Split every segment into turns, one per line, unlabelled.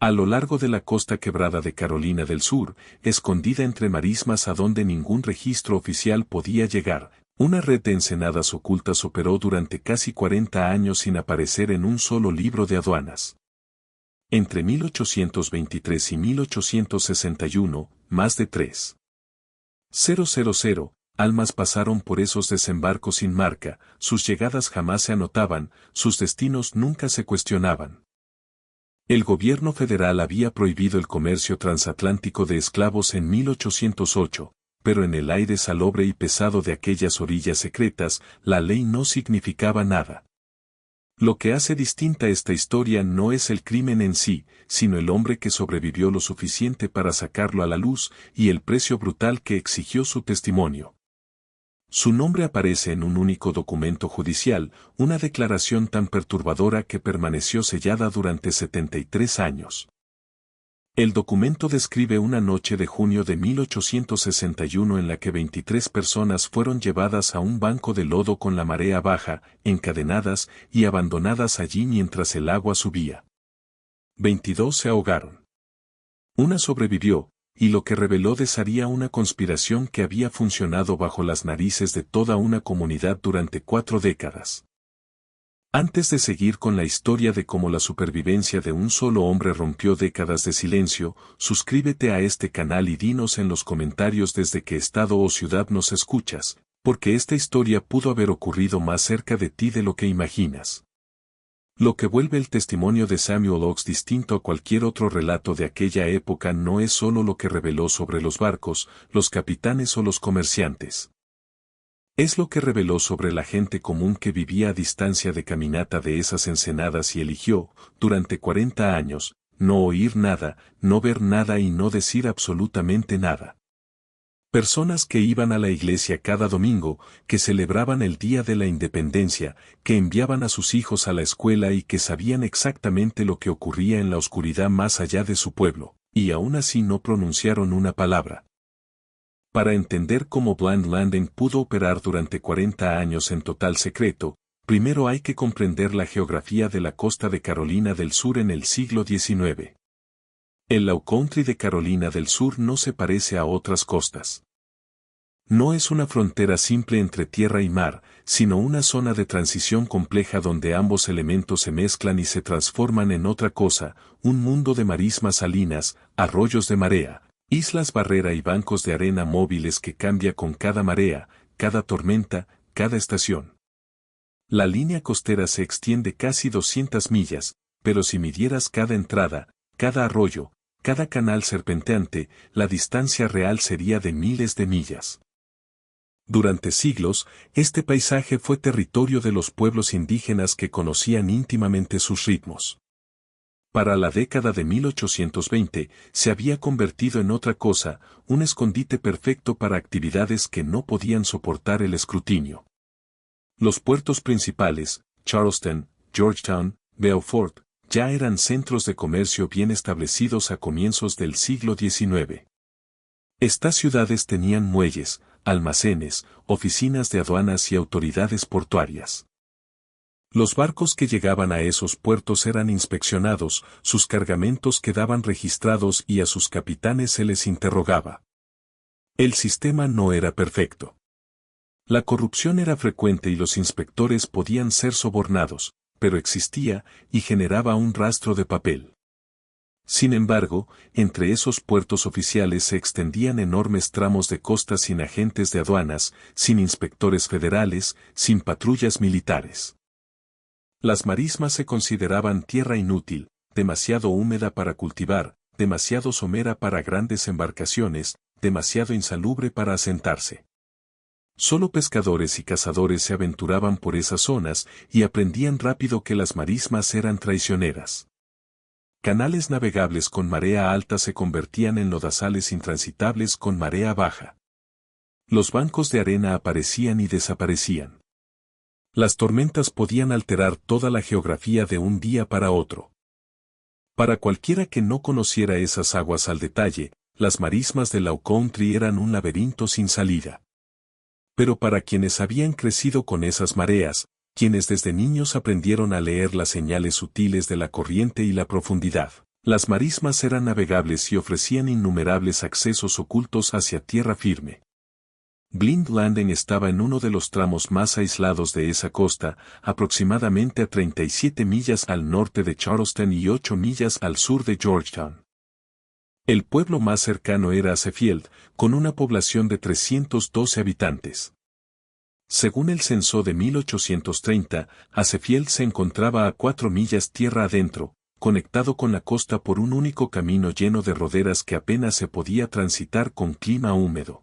A lo largo de la costa quebrada de Carolina del Sur, escondida entre marismas a donde ningún registro oficial podía llegar, una red de ensenadas ocultas operó durante casi 40 años sin aparecer en un solo libro de aduanas. Entre 1823 y 1861, más de 3.000 almas pasaron por esos desembarcos sin marca, sus llegadas jamás se anotaban, sus destinos nunca se cuestionaban. El gobierno federal había prohibido el comercio transatlántico de esclavos en 1808, pero en el aire salobre y pesado de aquellas orillas secretas, la ley no significaba nada. Lo que hace distinta esta historia no es el crimen en sí, sino el hombre que sobrevivió lo suficiente para sacarlo a la luz y el precio brutal que exigió su testimonio. Su nombre aparece en un único documento judicial, una declaración tan perturbadora que permaneció sellada durante 73 años. El documento describe una noche de junio de 1861 en la que 23 personas fueron llevadas a un banco de lodo con la marea baja, encadenadas y abandonadas allí mientras el agua subía. 22 se ahogaron. Una sobrevivió, y lo que reveló desharía una conspiración que había funcionado bajo las narices de toda una comunidad durante 4 décadas. Antes de seguir con la historia de cómo la supervivencia de un solo hombre rompió décadas de silencio, suscríbete a este canal y dinos en los comentarios desde qué estado o ciudad nos escuchas, porque esta historia pudo haber ocurrido más cerca de ti de lo que imaginas. Lo que vuelve el testimonio de Samuel Oaks distinto a cualquier otro relato de aquella época no es solo lo que reveló sobre los barcos, los capitanes o los comerciantes. Es lo que reveló sobre la gente común que vivía a distancia de caminata de esas ensenadas y eligió, durante 40 años, no oír nada, no ver nada y no decir absolutamente nada. Personas que iban a la iglesia cada domingo, que celebraban el Día de la Independencia, que enviaban a sus hijos a la escuela y que sabían exactamente lo que ocurría en la oscuridad más allá de su pueblo, y aún así no pronunciaron una palabra. Para entender cómo Blind Landing pudo operar durante 40 años en total secreto, primero hay que comprender la geografía de la costa de Carolina del Sur en el siglo XIX. El Low Country de Carolina del Sur no se parece a otras costas. No es una frontera simple entre tierra y mar, sino una zona de transición compleja donde ambos elementos se mezclan y se transforman en otra cosa, un mundo de marismas salinas, arroyos de marea, islas barrera y bancos de arena móviles que cambia con cada marea, cada tormenta, cada estación. La línea costera se extiende casi 200 millas, pero si midieras cada entrada, cada arroyo, cada canal serpenteante, la distancia real sería de miles de millas. Durante siglos, este paisaje fue territorio de los pueblos indígenas que conocían íntimamente sus ritmos. Para la década de 1820, se había convertido en otra cosa, un escondite perfecto para actividades que no podían soportar el escrutinio. Los puertos principales, Charleston, Georgetown, Beaufort, ya eran centros de comercio bien establecidos a comienzos del siglo XIX. Estas ciudades tenían muelles, almacenes, oficinas de aduanas y autoridades portuarias. Los barcos que llegaban a esos puertos eran inspeccionados, sus cargamentos quedaban registrados y a sus capitanes se les interrogaba. El sistema no era perfecto. La corrupción era frecuente y los inspectores podían ser sobornados, pero existía y generaba un rastro de papel. Sin embargo, entre esos puertos oficiales se extendían enormes tramos de costa sin agentes de aduanas, sin inspectores federales, sin patrullas militares. Las marismas se consideraban tierra inútil, demasiado húmeda para cultivar, demasiado somera para grandes embarcaciones, demasiado insalubre para asentarse. Solo pescadores y cazadores se aventuraban por esas zonas y aprendían rápido que las marismas eran traicioneras. Canales navegables con marea alta se convertían en lodazales intransitables con marea baja. Los bancos de arena aparecían y desaparecían. Las tormentas podían alterar toda la geografía de un día para otro. Para cualquiera que no conociera esas aguas al detalle, las marismas de Low Country eran un laberinto sin salida. Pero para quienes habían crecido con esas mareas, quienes desde niños aprendieron a leer las señales sutiles de la corriente y la profundidad, Las marismas eran navegables y ofrecían innumerables accesos ocultos hacia tierra firme. Blind Landing estaba en uno de los tramos más aislados de esa costa, aproximadamente a 37 millas al norte de Charleston y 8 millas al sur de Georgetown. El pueblo más cercano era Asefield, con una población de 312 habitantes. Según el censo de 1830, Asefield se encontraba a 4 millas tierra adentro, conectado con la costa por un único camino lleno de roderas que apenas se podía transitar con clima húmedo.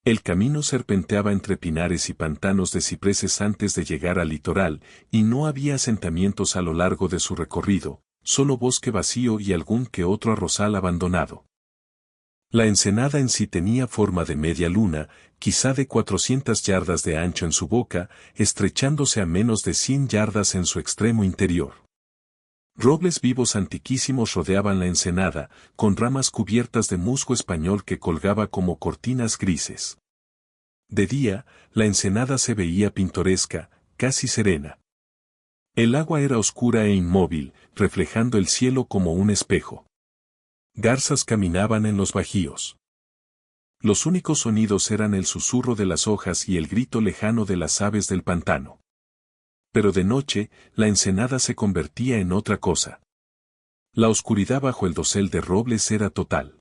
El camino serpenteaba entre pinares y pantanos de cipreses antes de llegar al litoral, y no había asentamientos a lo largo de su recorrido, solo bosque vacío y algún que otro arrozal abandonado. La ensenada en sí tenía forma de media luna, quizá de 400 yardas de ancho en su boca, estrechándose a menos de 100 yardas en su extremo interior. Robles vivos antiquísimos rodeaban la ensenada, con ramas cubiertas de musgo español que colgaba como cortinas grises. De día, la ensenada se veía pintoresca, casi serena. El agua era oscura e inmóvil, reflejando el cielo como un espejo. Garzas caminaban en los bajíos. Los únicos sonidos eran el susurro de las hojas y el grito lejano de las aves del pantano. Pero de noche, la ensenada se convertía en otra cosa. La oscuridad bajo el dosel de robles era total.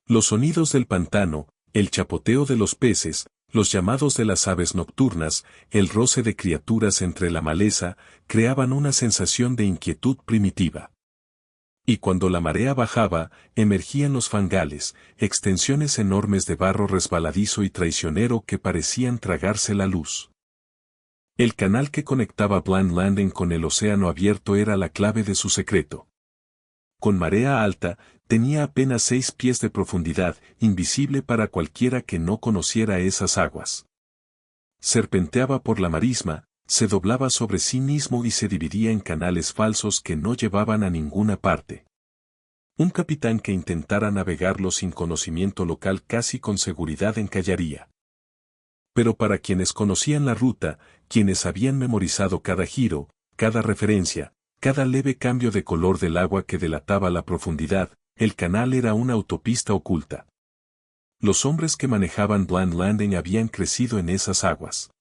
Los sonidos del pantano, el chapoteo de los peces, los llamados de las aves nocturnas, el roce de criaturas entre la maleza, creaban una sensación de inquietud primitiva. Y cuando la marea bajaba, emergían los fangales, extensiones enormes de barro resbaladizo y traicionero que parecían tragarse la luz. El canal que conectaba Blind Landing con el océano abierto era la clave de su secreto. Con marea alta, tenía apenas 6 pies de profundidad, invisible para cualquiera que no conociera esas aguas. Serpenteaba por la marisma, se doblaba sobre sí mismo y se dividía en canales falsos que no llevaban a ninguna parte. Un capitán que intentara navegarlo sin conocimiento local casi con seguridad encallaría. Pero para quienes conocían la ruta, quienes habían memorizado cada giro, cada referencia, cada leve cambio de color del agua que delataba la profundidad, el canal era una autopista oculta. Los hombres que manejaban Blind Landing habían crecido en esas aguas.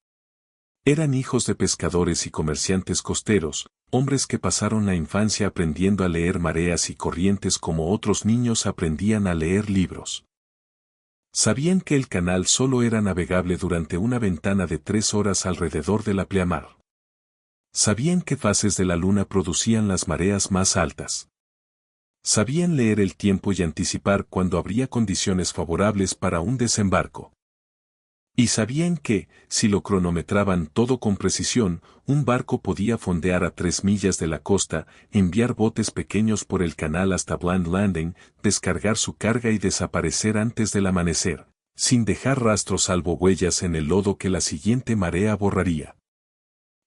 Eran hijos de pescadores y comerciantes costeros, hombres que pasaron la infancia aprendiendo a leer mareas y corrientes como otros niños aprendían a leer libros. Sabían que el canal solo era navegable durante una ventana de 3 horas alrededor de la pleamar. Sabían qué fases de la luna producían las mareas más altas. Sabían leer el tiempo y anticipar cuándo habría condiciones favorables para un desembarco. Y sabían que, si lo cronometraban todo con precisión, un barco podía fondear a 3 millas de la costa, enviar botes pequeños por el canal hasta Blind Landing, descargar su carga y desaparecer antes del amanecer, sin dejar rastros salvo huellas en el lodo que la siguiente marea borraría.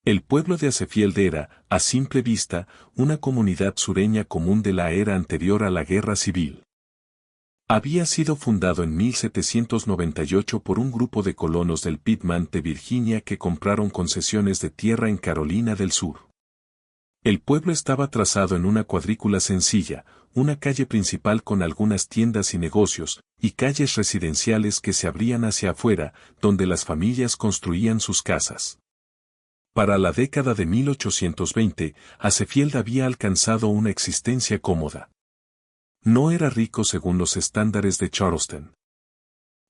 El pueblo de Asefield era, a simple vista, una comunidad sureña común de la era anterior a la guerra civil. Había sido fundado en 1798 por un grupo de colonos del Piedmont de Virginia que compraron concesiones de tierra en Carolina del Sur. El pueblo estaba trazado en una cuadrícula sencilla, una calle principal con algunas tiendas y negocios, y calles residenciales que se abrían hacia afuera, donde las familias construían sus casas. Para la década de 1820, Asefield había alcanzado una existencia cómoda. No era rico según los estándares de Charleston.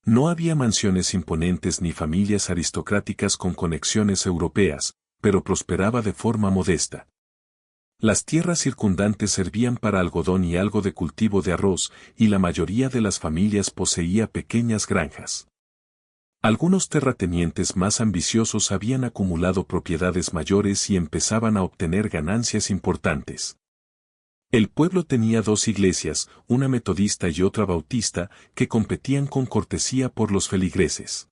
No había mansiones imponentes ni familias aristocráticas con conexiones europeas, pero prosperaba de forma modesta. Las tierras circundantes servían para algodón y algo de cultivo de arroz, y la mayoría de las familias poseía pequeñas granjas. Algunos terratenientes más ambiciosos habían acumulado propiedades mayores y empezaban a obtener ganancias importantes. El pueblo tenía 2 iglesias, una metodista y otra bautista, que competían con cortesía por los feligreses.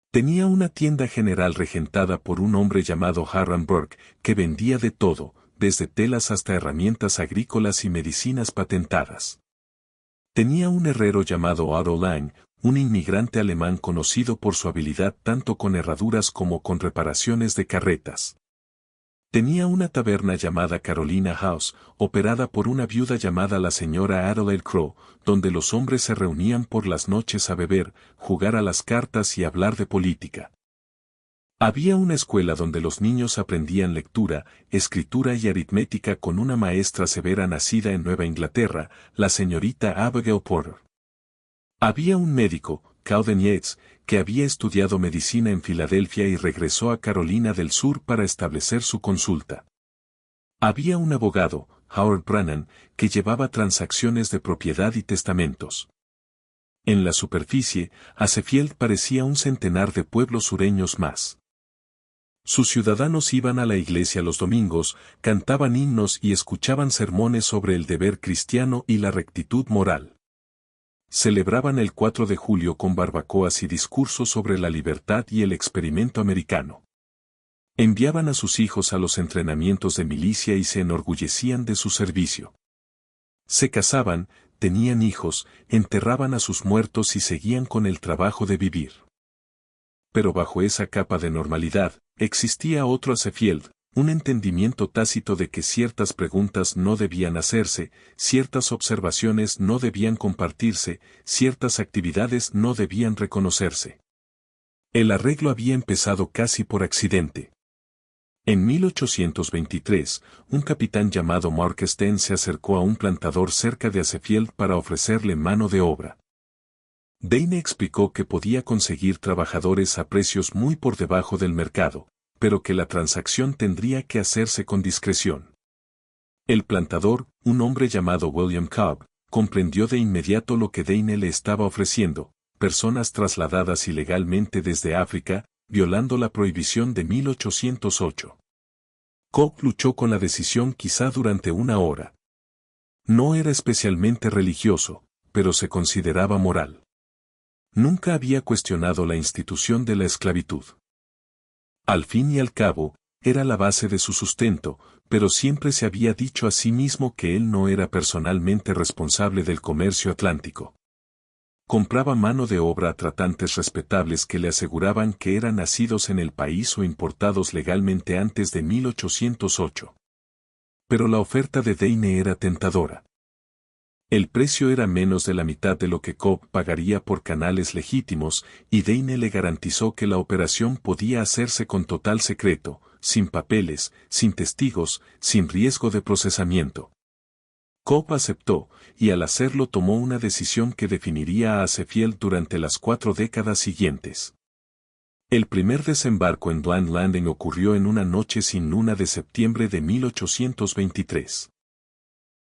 Tenía una tienda general regentada por un hombre llamado Hiram Burke, que vendía de todo, desde telas hasta herramientas agrícolas y medicinas patentadas. Tenía un herrero llamado Otto Lang, un inmigrante alemán conocido por su habilidad tanto con herraduras como con reparaciones de carretas. Tenía una taberna llamada Carolina House, operada por una viuda llamada la señora Adelaide Crowe, donde los hombres se reunían por las noches a beber, jugar a las cartas y hablar de política. Había una escuela donde los niños aprendían lectura, escritura y aritmética con una maestra severa nacida en Nueva Inglaterra, la señorita Abigail Porter. Había un médico, Calvin Yates, que había estudiado medicina en Filadelfia y regresó a Carolina del Sur para establecer su consulta. Había un abogado, Howard Brannan, que llevaba transacciones de propiedad y testamentos. En la superficie, Asefield parecía un centenar de pueblos sureños más. Sus ciudadanos iban a la iglesia los domingos, cantaban himnos y escuchaban sermones sobre el deber cristiano y la rectitud moral. Celebraban el 4 de julio con barbacoas y discursos sobre la libertad y el experimento americano. Enviaban a sus hijos a los entrenamientos de milicia y se enorgullecían de su servicio. Se casaban, tenían hijos, enterraban a sus muertos y seguían con el trabajo de vivir. Pero bajo esa capa de normalidad, existía otro Asefield, un entendimiento tácito de que ciertas preguntas no debían hacerse, ciertas observaciones no debían compartirse, ciertas actividades no debían reconocerse. El arreglo había empezado casi por accidente. En 1823, un capitán llamado Mark Sten se acercó a un plantador cerca de Asefield para ofrecerle mano de obra. Dane explicó que podía conseguir trabajadores a precios muy por debajo del mercado, pero que la transacción tendría que hacerse con discreción. El plantador, un hombre llamado William Cobb, comprendió de inmediato lo que Dane le estaba ofreciendo, personas trasladadas ilegalmente desde África, violando la prohibición de 1808. Cobb luchó con la decisión quizá durante una hora. No era especialmente religioso, pero se consideraba moral. Nunca había cuestionado la institución de la esclavitud. Al fin y al cabo, era la base de su sustento, pero siempre se había dicho a sí mismo que él no era personalmente responsable del comercio atlántico. Compraba mano de obra a tratantes respetables que le aseguraban que eran nacidos en el país o importados legalmente antes de 1808. Pero la oferta de Dane era tentadora. El precio era menos de la mitad de lo que Cobb pagaría por canales legítimos, y Dane le garantizó que la operación podía hacerse con total secreto, sin papeles, sin testigos, sin riesgo de procesamiento. Cobb aceptó, y al hacerlo tomó una decisión que definiría a Asefield durante las 4 décadas siguientes. El primer desembarco en Bland Landing ocurrió en una noche sin luna de septiembre de 1823.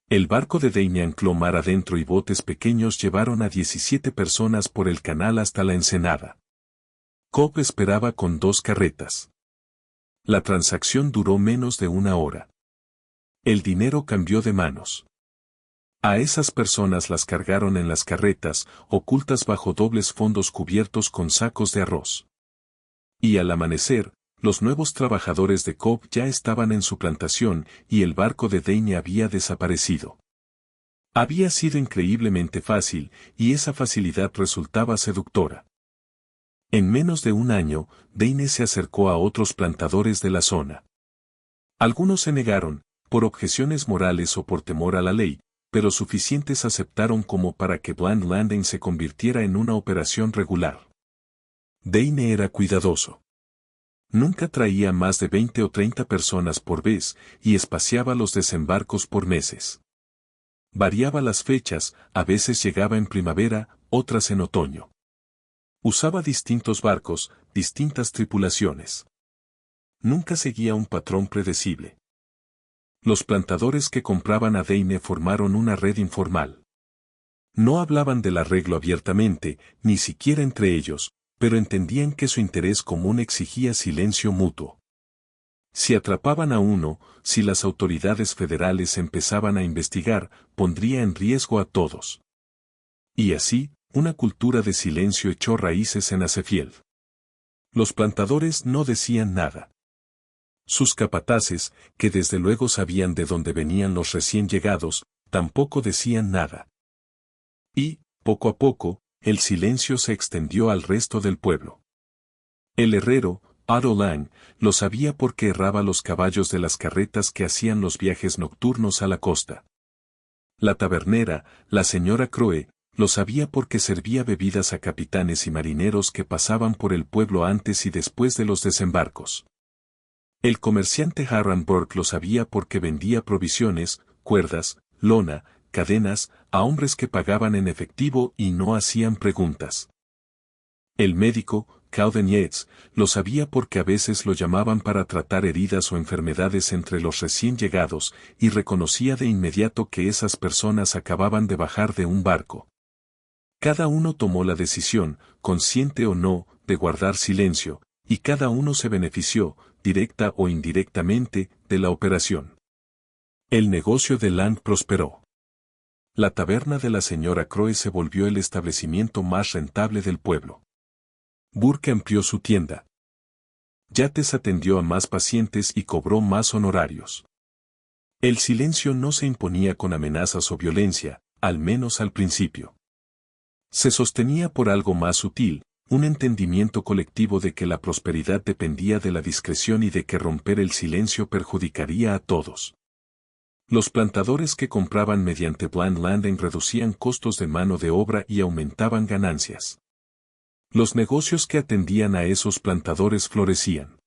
El barco de Dane ancló mar adentro y botes pequeños llevaron a 17 personas por el canal hasta la ensenada. Cobb esperaba con 2 carretas. La transacción duró menos de una hora. El dinero cambió de manos. A esas personas las cargaron en las carretas, ocultas bajo dobles fondos cubiertos con sacos de arroz. Y al amanecer, los nuevos trabajadores de Cobb ya estaban en su plantación y el barco de Dane había desaparecido. Había sido increíblemente fácil, y esa facilidad resultaba seductora. En menos de un año, Dane se acercó a otros plantadores de la zona. Algunos se negaron, por objeciones morales o por temor a la ley, pero suficientes aceptaron como para que Bland Landing se convirtiera en una operación regular. Dane era cuidadoso. Nunca traía más de 20 o 30 personas por vez, y espaciaba los desembarcos por meses. Variaba las fechas, a veces llegaba en primavera, otras en otoño. Usaba distintos barcos, distintas tripulaciones. Nunca seguía un patrón predecible. Los plantadores que compraban a Dane formaron una red informal. No hablaban del arreglo abiertamente, ni siquiera entre ellos, pero entendían que su interés común exigía silencio mutuo. Si atrapaban a uno, si las autoridades federales empezaban a investigar, pondría en riesgo a todos. Y así, una cultura de silencio echó raíces en Asefield. Los plantadores no decían nada. Sus capataces, que desde luego sabían de dónde venían los recién llegados, tampoco decían nada. Y, poco a poco, el silencio se extendió al resto del pueblo. El herrero, Otto Lang, lo sabía porque erraba los caballos de las carretas que hacían los viajes nocturnos a la costa. La tabernera, la señora Croe, lo sabía porque servía bebidas a capitanes y marineros que pasaban por el pueblo antes y después de los desembarcos. El comerciante Harran Burke lo sabía porque vendía provisiones, cuerdas, lona, cadenas, a hombres que pagaban en efectivo y no hacían preguntas. El médico, Cowden Yates, lo sabía porque a veces lo llamaban para tratar heridas o enfermedades entre los recién llegados, y reconocía de inmediato que esas personas acababan de bajar de un barco. Cada uno tomó la decisión, consciente o no, de guardar silencio, y cada uno se benefició, directa o indirectamente, de la operación. El negocio de Lang prosperó. La taberna de la señora Croe se volvió el establecimiento más rentable del pueblo. Burke amplió su tienda. Yates atendió a más pacientes y cobró más honorarios. El silencio no se imponía con amenazas o violencia, al menos al principio. Se sostenía por algo más sutil, un entendimiento colectivo de que la prosperidad dependía de la discreción y de que romper el silencio perjudicaría a todos. Los plantadores que compraban mediante blind landing reducían costos de mano de obra y aumentaban ganancias. Los negocios que atendían a esos plantadores florecían.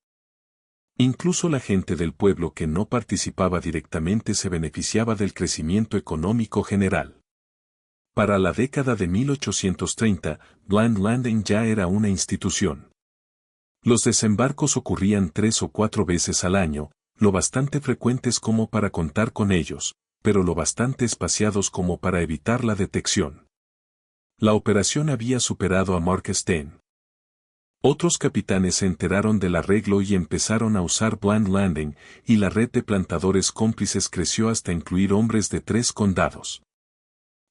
Incluso la gente del pueblo que no participaba directamente se beneficiaba del crecimiento económico general. Para la década de 1830, blind landing ya era una institución. Los desembarcos ocurrían 3 o 4 veces al año, lo bastante frecuentes como para contar con ellos, pero lo bastante espaciados como para evitar la detección. La operación había superado a Mark Stein. Otros capitanes se enteraron del arreglo y empezaron a usar blind landing, y la red de plantadores cómplices creció hasta incluir hombres de 3 condados.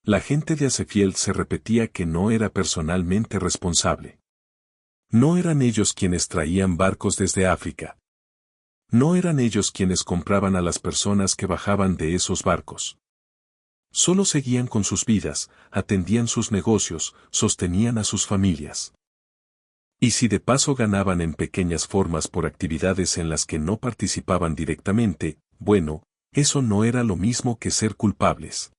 La gente de Asefield se repetía que no era personalmente responsable. No eran ellos quienes traían barcos desde África. No eran ellos quienes compraban a las personas que bajaban de esos barcos. Solo seguían con sus vidas, atendían sus negocios, sostenían a sus familias. Y si de paso ganaban en pequeñas formas por actividades en las que no participaban directamente, bueno, eso no era lo mismo que ser culpables.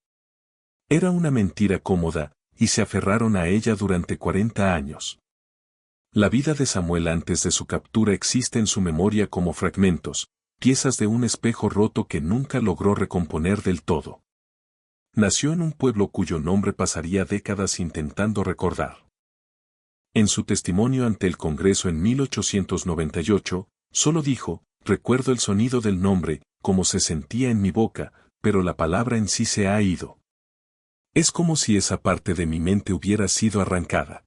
Era una mentira cómoda, y se aferraron a ella durante 40 años. La vida de Samuel antes de su captura existe en su memoria como fragmentos, piezas de un espejo roto que nunca logró recomponer del todo. Nació en un pueblo cuyo nombre pasaría décadas intentando recordar. En su testimonio ante el Congreso en 1898, solo dijo, recuerdo el sonido del nombre, como se sentía en mi boca, pero la palabra en sí se ha ido. Es como si esa parte de mi mente hubiera sido arrancada.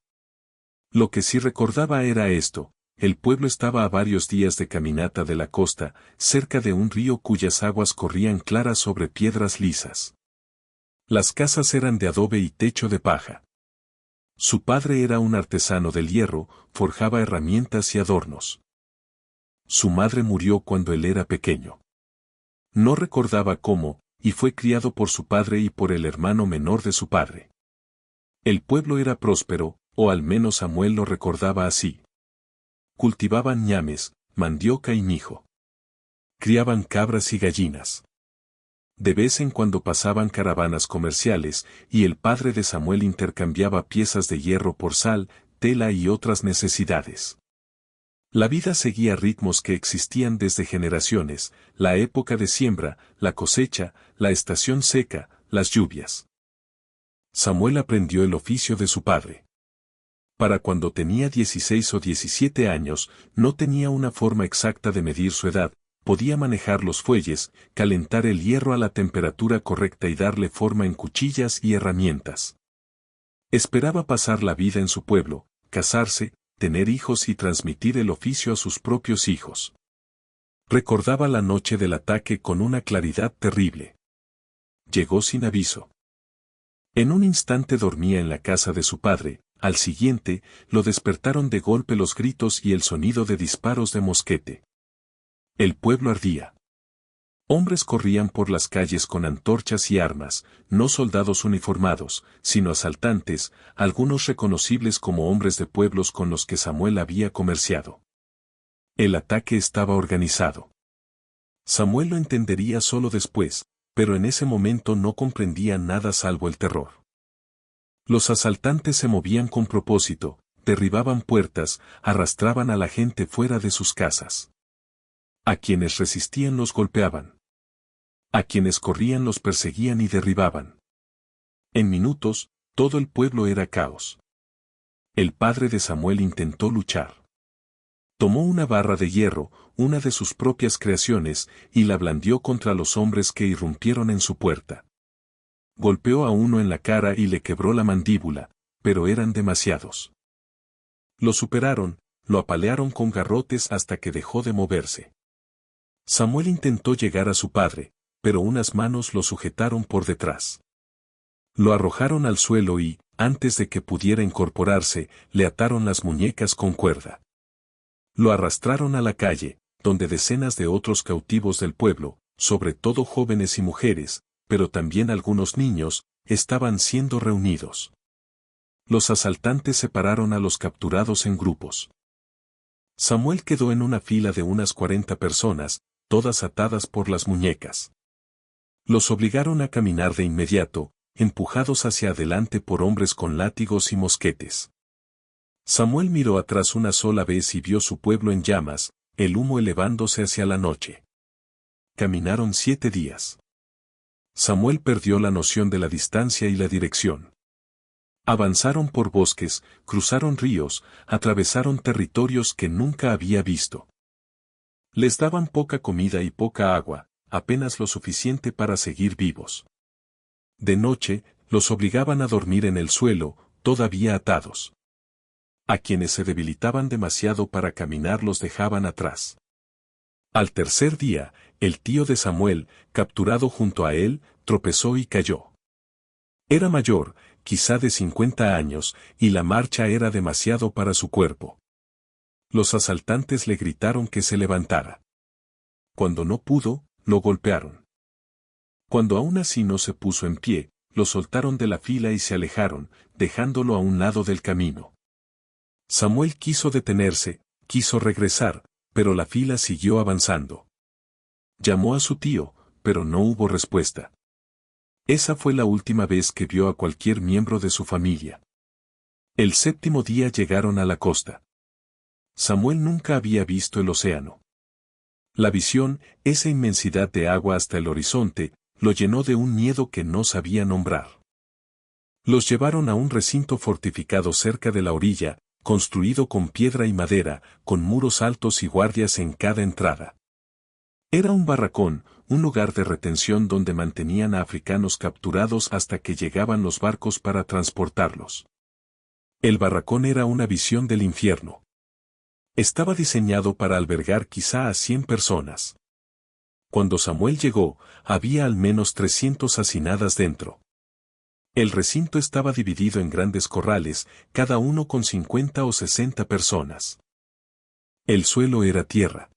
Lo que sí recordaba era esto, el pueblo estaba a varios días de caminata de la costa, cerca de un río cuyas aguas corrían claras sobre piedras lisas. Las casas eran de adobe y techo de paja. Su padre era un artesano del hierro, forjaba herramientas y adornos. Su madre murió cuando él era pequeño. No recordaba cómo, y fue criado por su padre y por el hermano menor de su padre. El pueblo era próspero, o al menos Samuel lo recordaba así. Cultivaban ñames, mandioca y mijo. Criaban cabras y gallinas. De vez en cuando pasaban caravanas comerciales, y el padre de Samuel intercambiaba piezas de hierro por sal, tela y otras necesidades. La vida seguía ritmos que existían desde generaciones, la época de siembra, la cosecha, la estación seca, las lluvias. Samuel aprendió el oficio de su padre. Para cuando tenía 16 o 17 años, no tenía una forma exacta de medir su edad, podía manejar los fuelles, calentar el hierro a la temperatura correcta y darle forma en cuchillas y herramientas. Esperaba pasar la vida en su pueblo, casarse, tener hijos y transmitir el oficio a sus propios hijos. Recordaba la noche del ataque con una claridad terrible. Llegó sin aviso. En un instante dormía en la casa de su padre, al siguiente, lo despertaron de golpe los gritos y el sonido de disparos de mosquete. El pueblo ardía. Hombres corrían por las calles con antorchas y armas, no soldados uniformados, sino asaltantes, algunos reconocibles como hombres de pueblos con los que Samuel había comerciado. El ataque estaba organizado. Samuel lo entendería solo después, pero en ese momento no comprendía nada salvo el terror. Los asaltantes se movían con propósito, derribaban puertas, arrastraban a la gente fuera de sus casas. A quienes resistían los golpeaban. A quienes corrían los perseguían y derribaban. En minutos, todo el pueblo era caos. El padre de Samuel intentó luchar. Tomó una barra de hierro, una de sus propias creaciones, y la blandió contra los hombres que irrumpieron en su puerta. Golpeó a uno en la cara y le quebró la mandíbula, pero eran demasiados. Lo superaron, lo apalearon con garrotes hasta que dejó de moverse. Samuel intentó llegar a su padre, pero unas manos lo sujetaron por detrás. Lo arrojaron al suelo y, antes de que pudiera incorporarse, le ataron las muñecas con cuerda. Lo arrastraron a la calle, donde decenas de otros cautivos del pueblo, sobre todo jóvenes y mujeres, pero también algunos niños, estaban siendo reunidos. Los asaltantes separaron a los capturados en grupos. Samuel quedó en una fila de unas 40 personas, todas atadas por las muñecas. Los obligaron a caminar de inmediato, empujados hacia adelante por hombres con látigos y mosquetes. Samuel miró atrás una sola vez y vio su pueblo en llamas, el humo elevándose hacia la noche. Caminaron 7 días. Samuel perdió la noción de la distancia y la dirección. Avanzaron por bosques, cruzaron ríos, atravesaron territorios que nunca había visto. Les daban poca comida y poca agua, apenas lo suficiente para seguir vivos. De noche, los obligaban a dormir en el suelo, todavía atados. A quienes se debilitaban demasiado para caminar los dejaban atrás. Al tercer día, el tío de Samuel, capturado junto a él, tropezó y cayó. Era mayor, quizá de 50 años, y la marcha era demasiado para su cuerpo. Los asaltantes le gritaron que se levantara. Cuando no pudo, lo golpearon. Cuando aún así no se puso en pie, lo soltaron de la fila y se alejaron, dejándolo a un lado del camino. Samuel quiso detenerse, quiso regresar, pero la fila siguió avanzando. Llamó a su tío, pero no hubo respuesta. Esa fue la última vez que vio a cualquier miembro de su familia. El 7º día llegaron a la costa. Samuel nunca había visto el océano. La visión, esa inmensidad de agua hasta el horizonte, lo llenó de un miedo que no sabía nombrar. Los llevaron a un recinto fortificado cerca de la orilla, construido con piedra y madera, con muros altos y guardias en cada entrada. Era un barracón, un lugar de retención donde mantenían a africanos capturados hasta que llegaban los barcos para transportarlos. El barracón era una visión del infierno. Estaba diseñado para albergar quizá a 100 personas. Cuando Samuel llegó, había al menos 300 hacinadas dentro. El recinto estaba dividido en grandes corrales, cada uno con 50 o 60 personas. El suelo era tierra.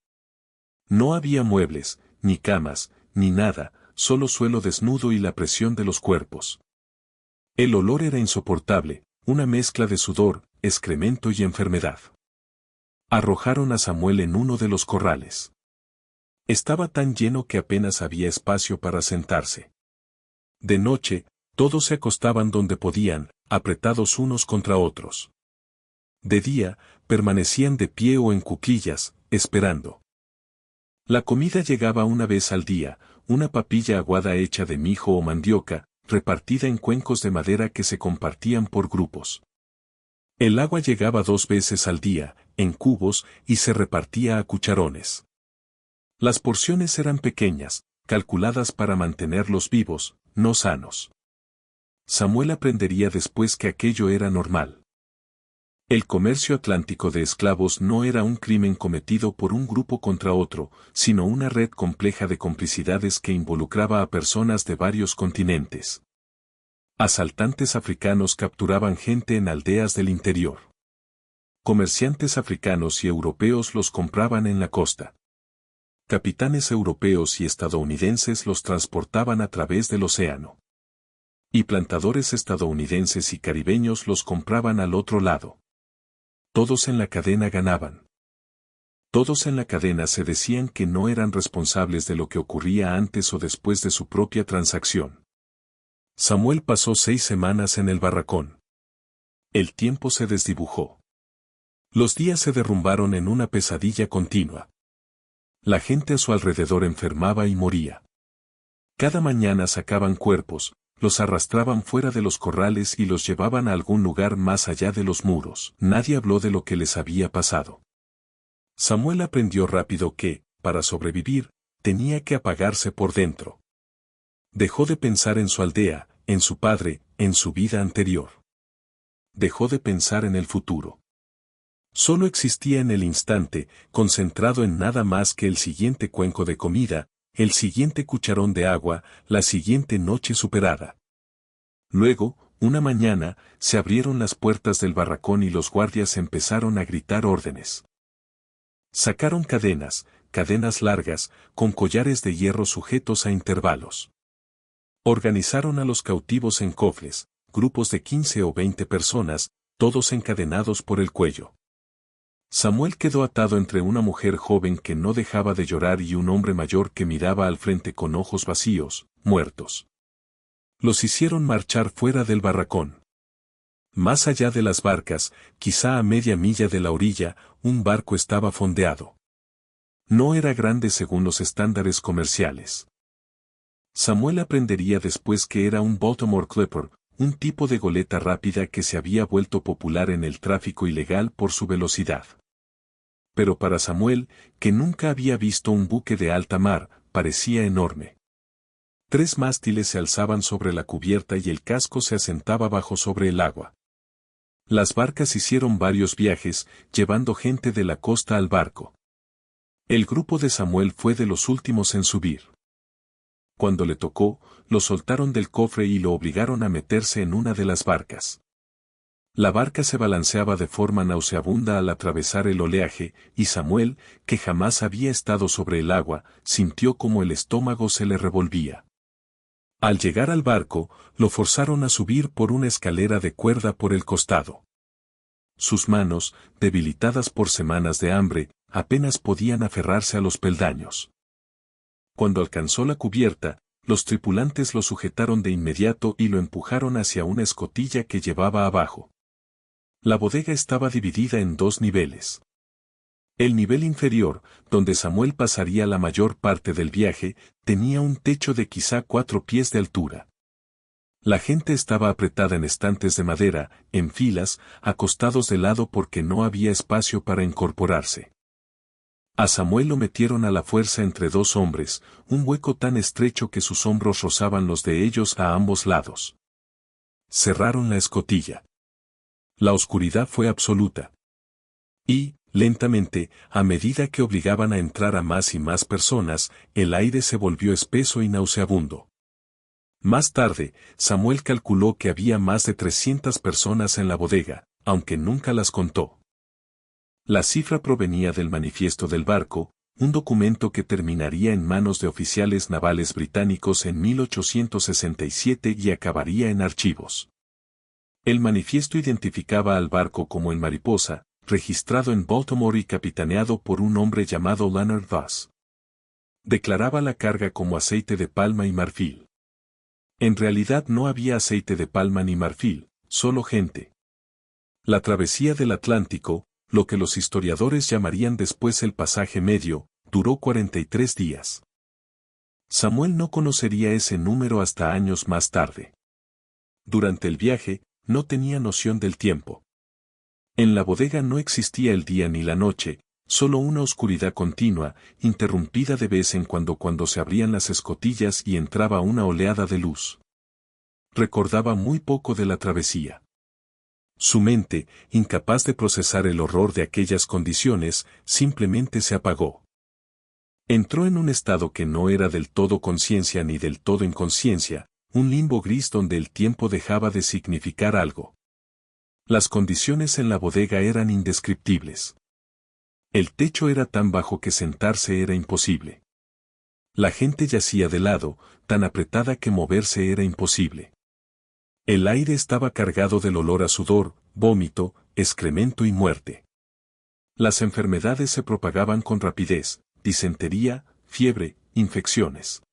No había muebles, ni camas, ni nada, solo suelo desnudo y la presión de los cuerpos. El olor era insoportable, una mezcla de sudor, excremento y enfermedad. Arrojaron a Samuel en uno de los corrales. Estaba tan lleno que apenas había espacio para sentarse. De noche, todos se acostaban donde podían, apretados unos contra otros. De día, permanecían de pie o en cuclillas, esperando. La comida llegaba una vez al día, una papilla aguada hecha de mijo o mandioca, repartida en cuencos de madera que se compartían por grupos. El agua llegaba 2 veces al día, en cubos, y se repartía a cucharones. Las porciones eran pequeñas, calculadas para mantenerlos vivos, no sanos. Samuel aprendería después que aquello era normal. El comercio atlántico de esclavos no era un crimen cometido por un grupo contra otro, sino una red compleja de complicidades que involucraba a personas de varios continentes. Asaltantes africanos capturaban gente en aldeas del interior. Comerciantes africanos y europeos los compraban en la costa. Capitanes europeos y estadounidenses los transportaban a través del océano. Y plantadores estadounidenses y caribeños los compraban al otro lado. Todos en la cadena ganaban. Todos en la cadena se decían que no eran responsables de lo que ocurría antes o después de su propia transacción. Samuel pasó 6 semanas en el barracón. El tiempo se desdibujó. Los días se derrumbaron en una pesadilla continua. La gente a su alrededor enfermaba y moría. Cada mañana sacaban cuerpos, los arrastraban fuera de los corrales y los llevaban a algún lugar más allá de los muros. Nadie habló de lo que les había pasado. Samuel aprendió rápido que, para sobrevivir, tenía que apagarse por dentro. Dejó de pensar en su aldea, en su padre, en su vida anterior. Dejó de pensar en el futuro. Solo existía en el instante, concentrado en nada más que el siguiente cuenco de comida, el siguiente cucharón de agua, la siguiente noche superada. Luego, una mañana, se abrieron las puertas del barracón y los guardias empezaron a gritar órdenes. Sacaron cadenas largas, con collares de hierro sujetos a intervalos. Organizaron a los cautivos en cofres, grupos de 15 o 20 personas, todos encadenados por el cuello. Samuel quedó atado entre una mujer joven que no dejaba de llorar y un hombre mayor que miraba al frente con ojos vacíos, muertos. Los hicieron marchar fuera del barracón. Más allá de las barcas, quizá a media milla de la orilla, un barco estaba fondeado. No era grande según los estándares comerciales. Samuel aprendería después que era un Baltimore Clipper, un tipo de goleta rápida que se había vuelto popular en el tráfico ilegal por su velocidad. Pero para Samuel, que nunca había visto un buque de alta mar, parecía enorme. 3 mástiles se alzaban sobre la cubierta y el casco se asentaba bajo sobre el agua. Las barcas hicieron varios viajes, llevando gente de la costa al barco. El grupo de Samuel fue de los últimos en subir. Cuando le tocó, lo soltaron del cofre y lo obligaron a meterse en una de las barcas. La barca se balanceaba de forma nauseabunda al atravesar el oleaje, y Samuel, que jamás había estado sobre el agua, sintió como el estómago se le revolvía. Al llegar al barco, lo forzaron a subir por una escalera de cuerda por el costado. Sus manos, debilitadas por semanas de hambre, apenas podían aferrarse a los peldaños. Cuando alcanzó la cubierta, los tripulantes lo sujetaron de inmediato y lo empujaron hacia una escotilla que llevaba abajo. La bodega estaba dividida en 2 niveles. El nivel inferior, donde Samuel pasaría la mayor parte del viaje, tenía un techo de quizá 4 pies de altura. La gente estaba apretada en estantes de madera, en filas, acostados de lado porque no había espacio para incorporarse. A Samuel lo metieron a la fuerza entre 2 hombres, un hueco tan estrecho que sus hombros rozaban los de ellos a ambos lados. Cerraron la escotilla. La oscuridad fue absoluta. Y, lentamente, a medida que obligaban a entrar a más y más personas, el aire se volvió espeso y nauseabundo. Más tarde, Samuel calculó que había más de 300 personas en la bodega, aunque nunca las contó. La cifra provenía del manifiesto del barco, un documento que terminaría en manos de oficiales navales británicos en 1867 y acabaría en archivos. El manifiesto identificaba al barco como el Mariposa, registrado en Baltimore y capitaneado por un hombre llamado Leonard Voss. Declaraba la carga como aceite de palma y marfil. En realidad no había aceite de palma ni marfil, solo gente. La travesía del Atlántico, lo que los historiadores llamarían después el pasaje medio, duró 43 días. Samuel no conocería ese número hasta años más tarde. Durante el viaje, no tenía noción del tiempo. En la bodega no existía el día ni la noche, solo una oscuridad continua, interrumpida de vez en cuando se abrían las escotillas y entraba una oleada de luz. Recordaba muy poco de la travesía. Su mente, incapaz de procesar el horror de aquellas condiciones, simplemente se apagó. Entró en un estado que no era del todo conciencia ni del todo inconsciencia, un limbo gris donde el tiempo dejaba de significar algo. Las condiciones en la bodega eran indescriptibles. El techo era tan bajo que sentarse era imposible. La gente yacía de lado, tan apretada que moverse era imposible. El aire estaba cargado del olor a sudor, vómito, excremento y muerte. Las enfermedades se propagaban con rapidez: disentería, fiebre, infecciones.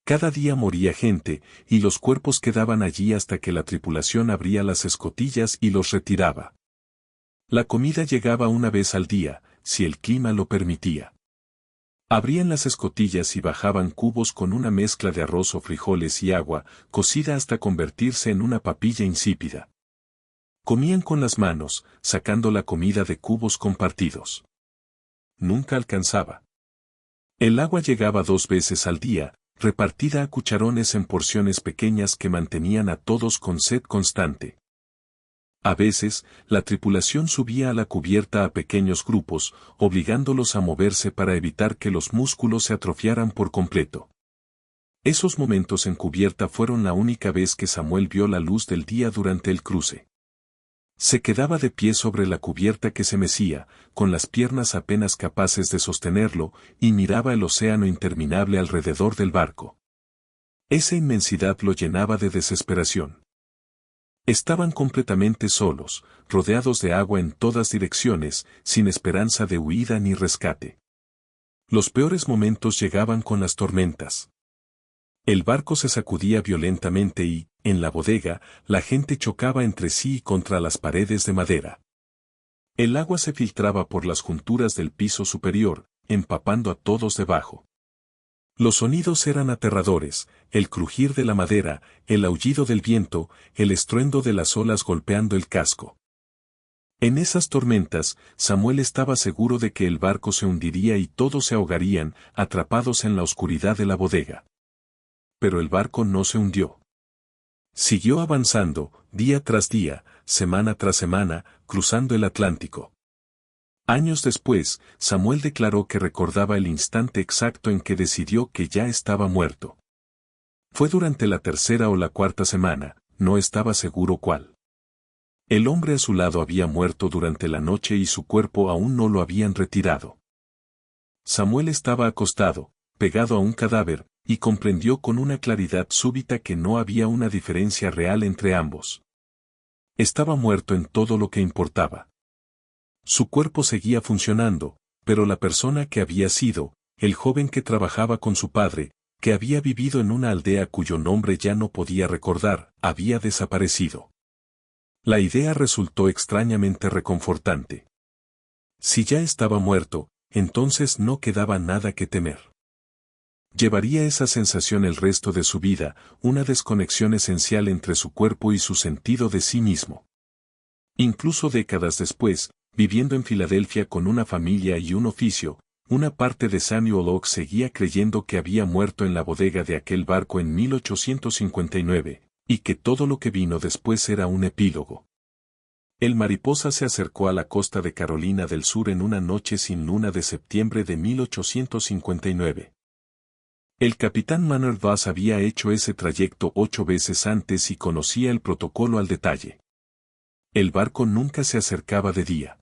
Cada día moría gente, y los cuerpos quedaban allí hasta que la tripulación abría las escotillas y los retiraba. La comida llegaba una vez al día, si el clima lo permitía. Abrían las escotillas y bajaban cubos con una mezcla de arroz o frijoles y agua, cocida hasta convertirse en una papilla insípida. Comían con las manos, sacando la comida de cubos compartidos. Nunca alcanzaba. El agua llegaba 2 veces al día, repartida a cucharones en porciones pequeñas que mantenían a todos con sed constante. A veces, la tripulación subía a la cubierta a pequeños grupos, obligándolos a moverse para evitar que los músculos se atrofiaran por completo. Esos momentos en cubierta fueron la única vez que Samuel vio la luz del día durante el cruce. Se quedaba de pie sobre la cubierta que se mecía, con las piernas apenas capaces de sostenerlo, y miraba el océano interminable alrededor del barco. Esa inmensidad lo llenaba de desesperación. Estaban completamente solos, rodeados de agua en todas direcciones, sin esperanza de huida ni rescate. Los peores momentos llegaban con las tormentas. El barco se sacudía violentamente y, en la bodega, la gente chocaba entre sí y contra las paredes de madera. El agua se filtraba por las junturas del piso superior, empapando a todos debajo. Los sonidos eran aterradores: el crujir de la madera, el aullido del viento, el estruendo de las olas golpeando el casco. En esas tormentas, Samuel estaba seguro de que el barco se hundiría y todos se ahogarían, atrapados en la oscuridad de la bodega. Pero el barco no se hundió. Siguió avanzando, día tras día, semana tras semana, cruzando el Atlántico. Años después, Samuel declaró que recordaba el instante exacto en que decidió que ya estaba muerto. Fue durante la 3ª o la 4ª semana, no estaba seguro cuál. El hombre a su lado había muerto durante la noche y su cuerpo aún no lo habían retirado. Samuel estaba acostado, pegado a un cadáver, y comprendió con una claridad súbita que no había una diferencia real entre ambos. Estaba muerto en todo lo que importaba. Su cuerpo seguía funcionando, pero la persona que había sido, el joven que trabajaba con su padre, que había vivido en una aldea cuyo nombre ya no podía recordar, había desaparecido. La idea resultó extrañamente reconfortante. Si ya estaba muerto, entonces no quedaba nada que temer. Llevaría esa sensación el resto de su vida, una desconexión esencial entre su cuerpo y su sentido de sí mismo. Incluso décadas después, viviendo en Filadelfia con una familia y un oficio, una parte de Samuel Oak seguía creyendo que había muerto en la bodega de aquel barco en 1859, y que todo lo que vino después era un epílogo. El Mariposa se acercó a la costa de Carolina del Sur en una noche sin luna de septiembre de 1859. El capitán Manuel Vaz había hecho ese trayecto 8 veces antes y conocía el protocolo al detalle. El barco nunca se acercaba de día.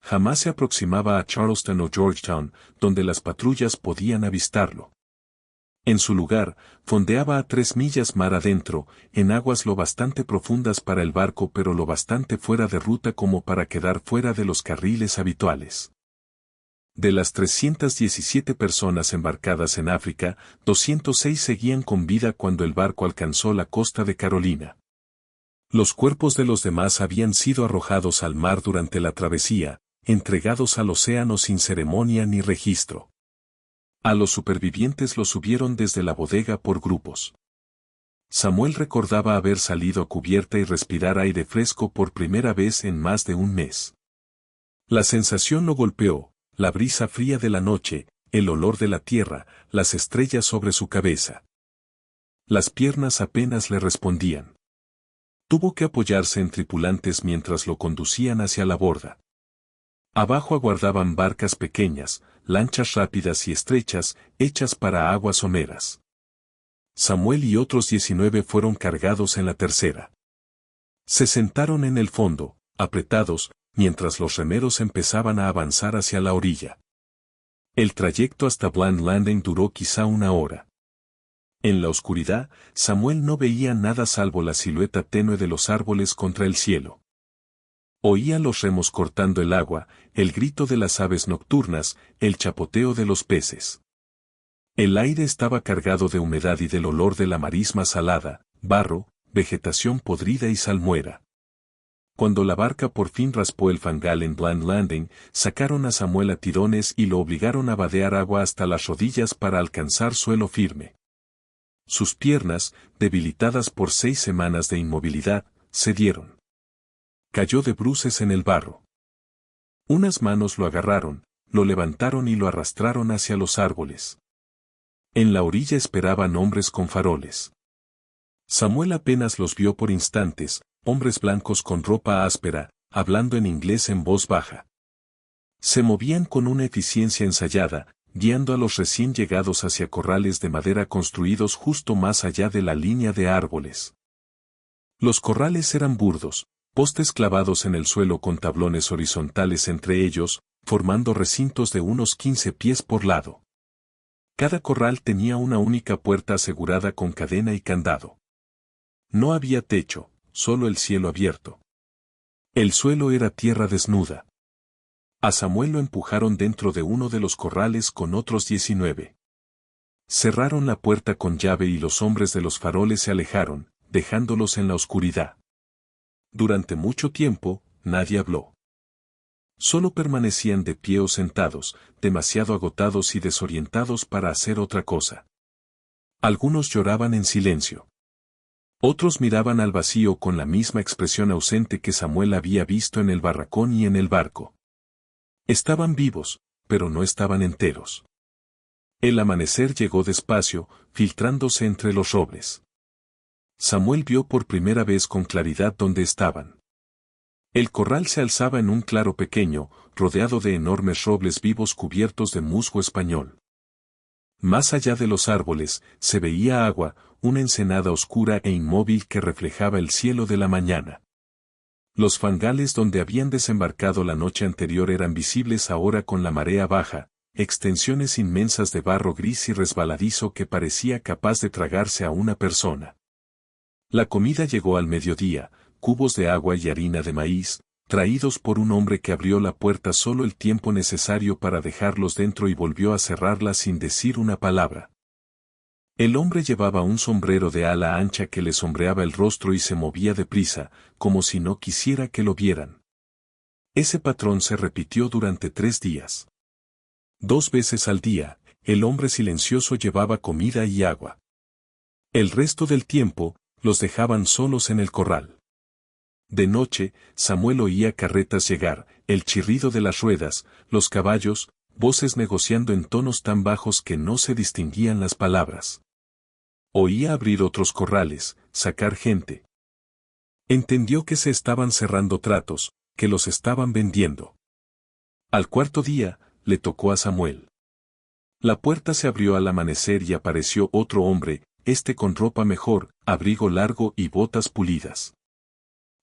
Jamás se aproximaba a Charleston o Georgetown, donde las patrullas podían avistarlo. En su lugar, fondeaba a 3 millas mar adentro, en aguas lo bastante profundas para el barco pero lo bastante fuera de ruta como para quedar fuera de los carriles habituales. De las 317 personas embarcadas en África, 206 seguían con vida cuando el barco alcanzó la costa de Carolina. Los cuerpos de los demás habían sido arrojados al mar durante la travesía, entregados al océano sin ceremonia ni registro. A los supervivientes los subieron desde la bodega por grupos. Samuel recordaba haber salido a cubierta y respirar aire fresco por primera vez en más de un mes. La sensación lo golpeó, la brisa fría de la noche, el olor de la tierra, las estrellas sobre su cabeza. Las piernas apenas le respondían. Tuvo que apoyarse en tripulantes mientras lo conducían hacia la borda. Abajo aguardaban barcas pequeñas, lanchas rápidas y estrechas, hechas para aguas someras. Samuel y otros 19 fueron cargados en la tercera. Se sentaron en el fondo, apretados, mientras los remeros empezaban a avanzar hacia la orilla. El trayecto hasta Bland Landing duró quizá 1 hora. En la oscuridad, Samuel no veía nada salvo la silueta tenue de los árboles contra el cielo. Oía los remos cortando el agua, el grito de las aves nocturnas, el chapoteo de los peces. El aire estaba cargado de humedad y del olor de la marisma salada, barro, vegetación podrida y salmuera. Cuando la barca por fin raspó el fangal en Blind Landing, sacaron a Samuel a tirones y lo obligaron a vadear agua hasta las rodillas para alcanzar suelo firme. Sus piernas, debilitadas por 6 semanas de inmovilidad, cedieron. Cayó de bruces en el barro. Unas manos lo agarraron, lo levantaron y lo arrastraron hacia los árboles. En la orilla esperaban hombres con faroles. Samuel apenas los vio por instantes, hombres blancos con ropa áspera, hablando en inglés en voz baja. Se movían con una eficiencia ensayada, guiando a los recién llegados hacia corrales de madera construidos justo más allá de la línea de árboles. Los corrales eran burdos, postes clavados en el suelo con tablones horizontales entre ellos, formando recintos de unos 15 pies por lado. Cada corral tenía una única puerta asegurada con cadena y candado. No había techo, solo el cielo abierto. El suelo era tierra desnuda. A Samuel lo empujaron dentro de uno de los corrales con otros 19. Cerraron la puerta con llave y los hombres de los faroles se alejaron, dejándolos en la oscuridad. Durante mucho tiempo, nadie habló. Solo permanecían de pie o sentados, demasiado agotados y desorientados para hacer otra cosa. Algunos lloraban en silencio. Otros miraban al vacío con la misma expresión ausente que Samuel había visto en el barracón y en el barco. Estaban vivos, pero no estaban enteros. El amanecer llegó despacio, filtrándose entre los robles. Samuel vio por primera vez con claridad dónde estaban. El corral se alzaba en un claro pequeño, rodeado de enormes robles vivos cubiertos de musgo español. Más allá de los árboles, se veía agua, una ensenada oscura e inmóvil que reflejaba el cielo de la mañana. Los fangales donde habían desembarcado la noche anterior eran visibles ahora con la marea baja, extensiones inmensas de barro gris y resbaladizo que parecía capaz de tragarse a una persona. La comida llegó al mediodía, cubos de agua y harina de maíz, traídos por un hombre que abrió la puerta solo el tiempo necesario para dejarlos dentro y volvió a cerrarla sin decir una palabra. El hombre llevaba un sombrero de ala ancha que le sombreaba el rostro y se movía deprisa, como si no quisiera que lo vieran. Ese patrón se repitió durante 3 días. 2 veces al día, el hombre silencioso llevaba comida y agua. El resto del tiempo, los dejaban solos en el corral. De noche, Samuel oía carretas llegar, el chirrido de las ruedas, los caballos, voces negociando en tonos tan bajos que no se distinguían las palabras. Oía abrir otros corrales, sacar gente. Entendió que se estaban cerrando tratos, que los estaban vendiendo. Al 4.º día, le tocó a Samuel. La puerta se abrió al amanecer y apareció otro hombre, este con ropa mejor, abrigo largo y botas pulidas.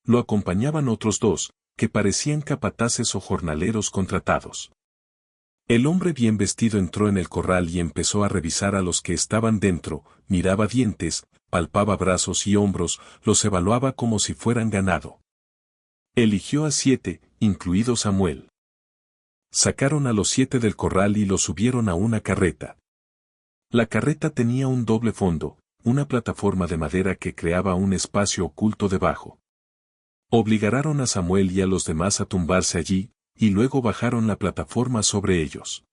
Lo acompañaban otros 2, que parecían capataces o jornaleros contratados. El hombre bien vestido entró en el corral y empezó a revisar a los que estaban dentro, miraba dientes, palpaba brazos y hombros, los evaluaba como si fueran ganado. Eligió a 7, incluido Samuel. Sacaron a los 7 del corral y los subieron a una carreta. La carreta tenía un doble fondo, una plataforma de madera que creaba un espacio oculto debajo. Obligaron a Samuel y a los demás a tumbarse allí, y luego bajaron la plataforma sobre ellos.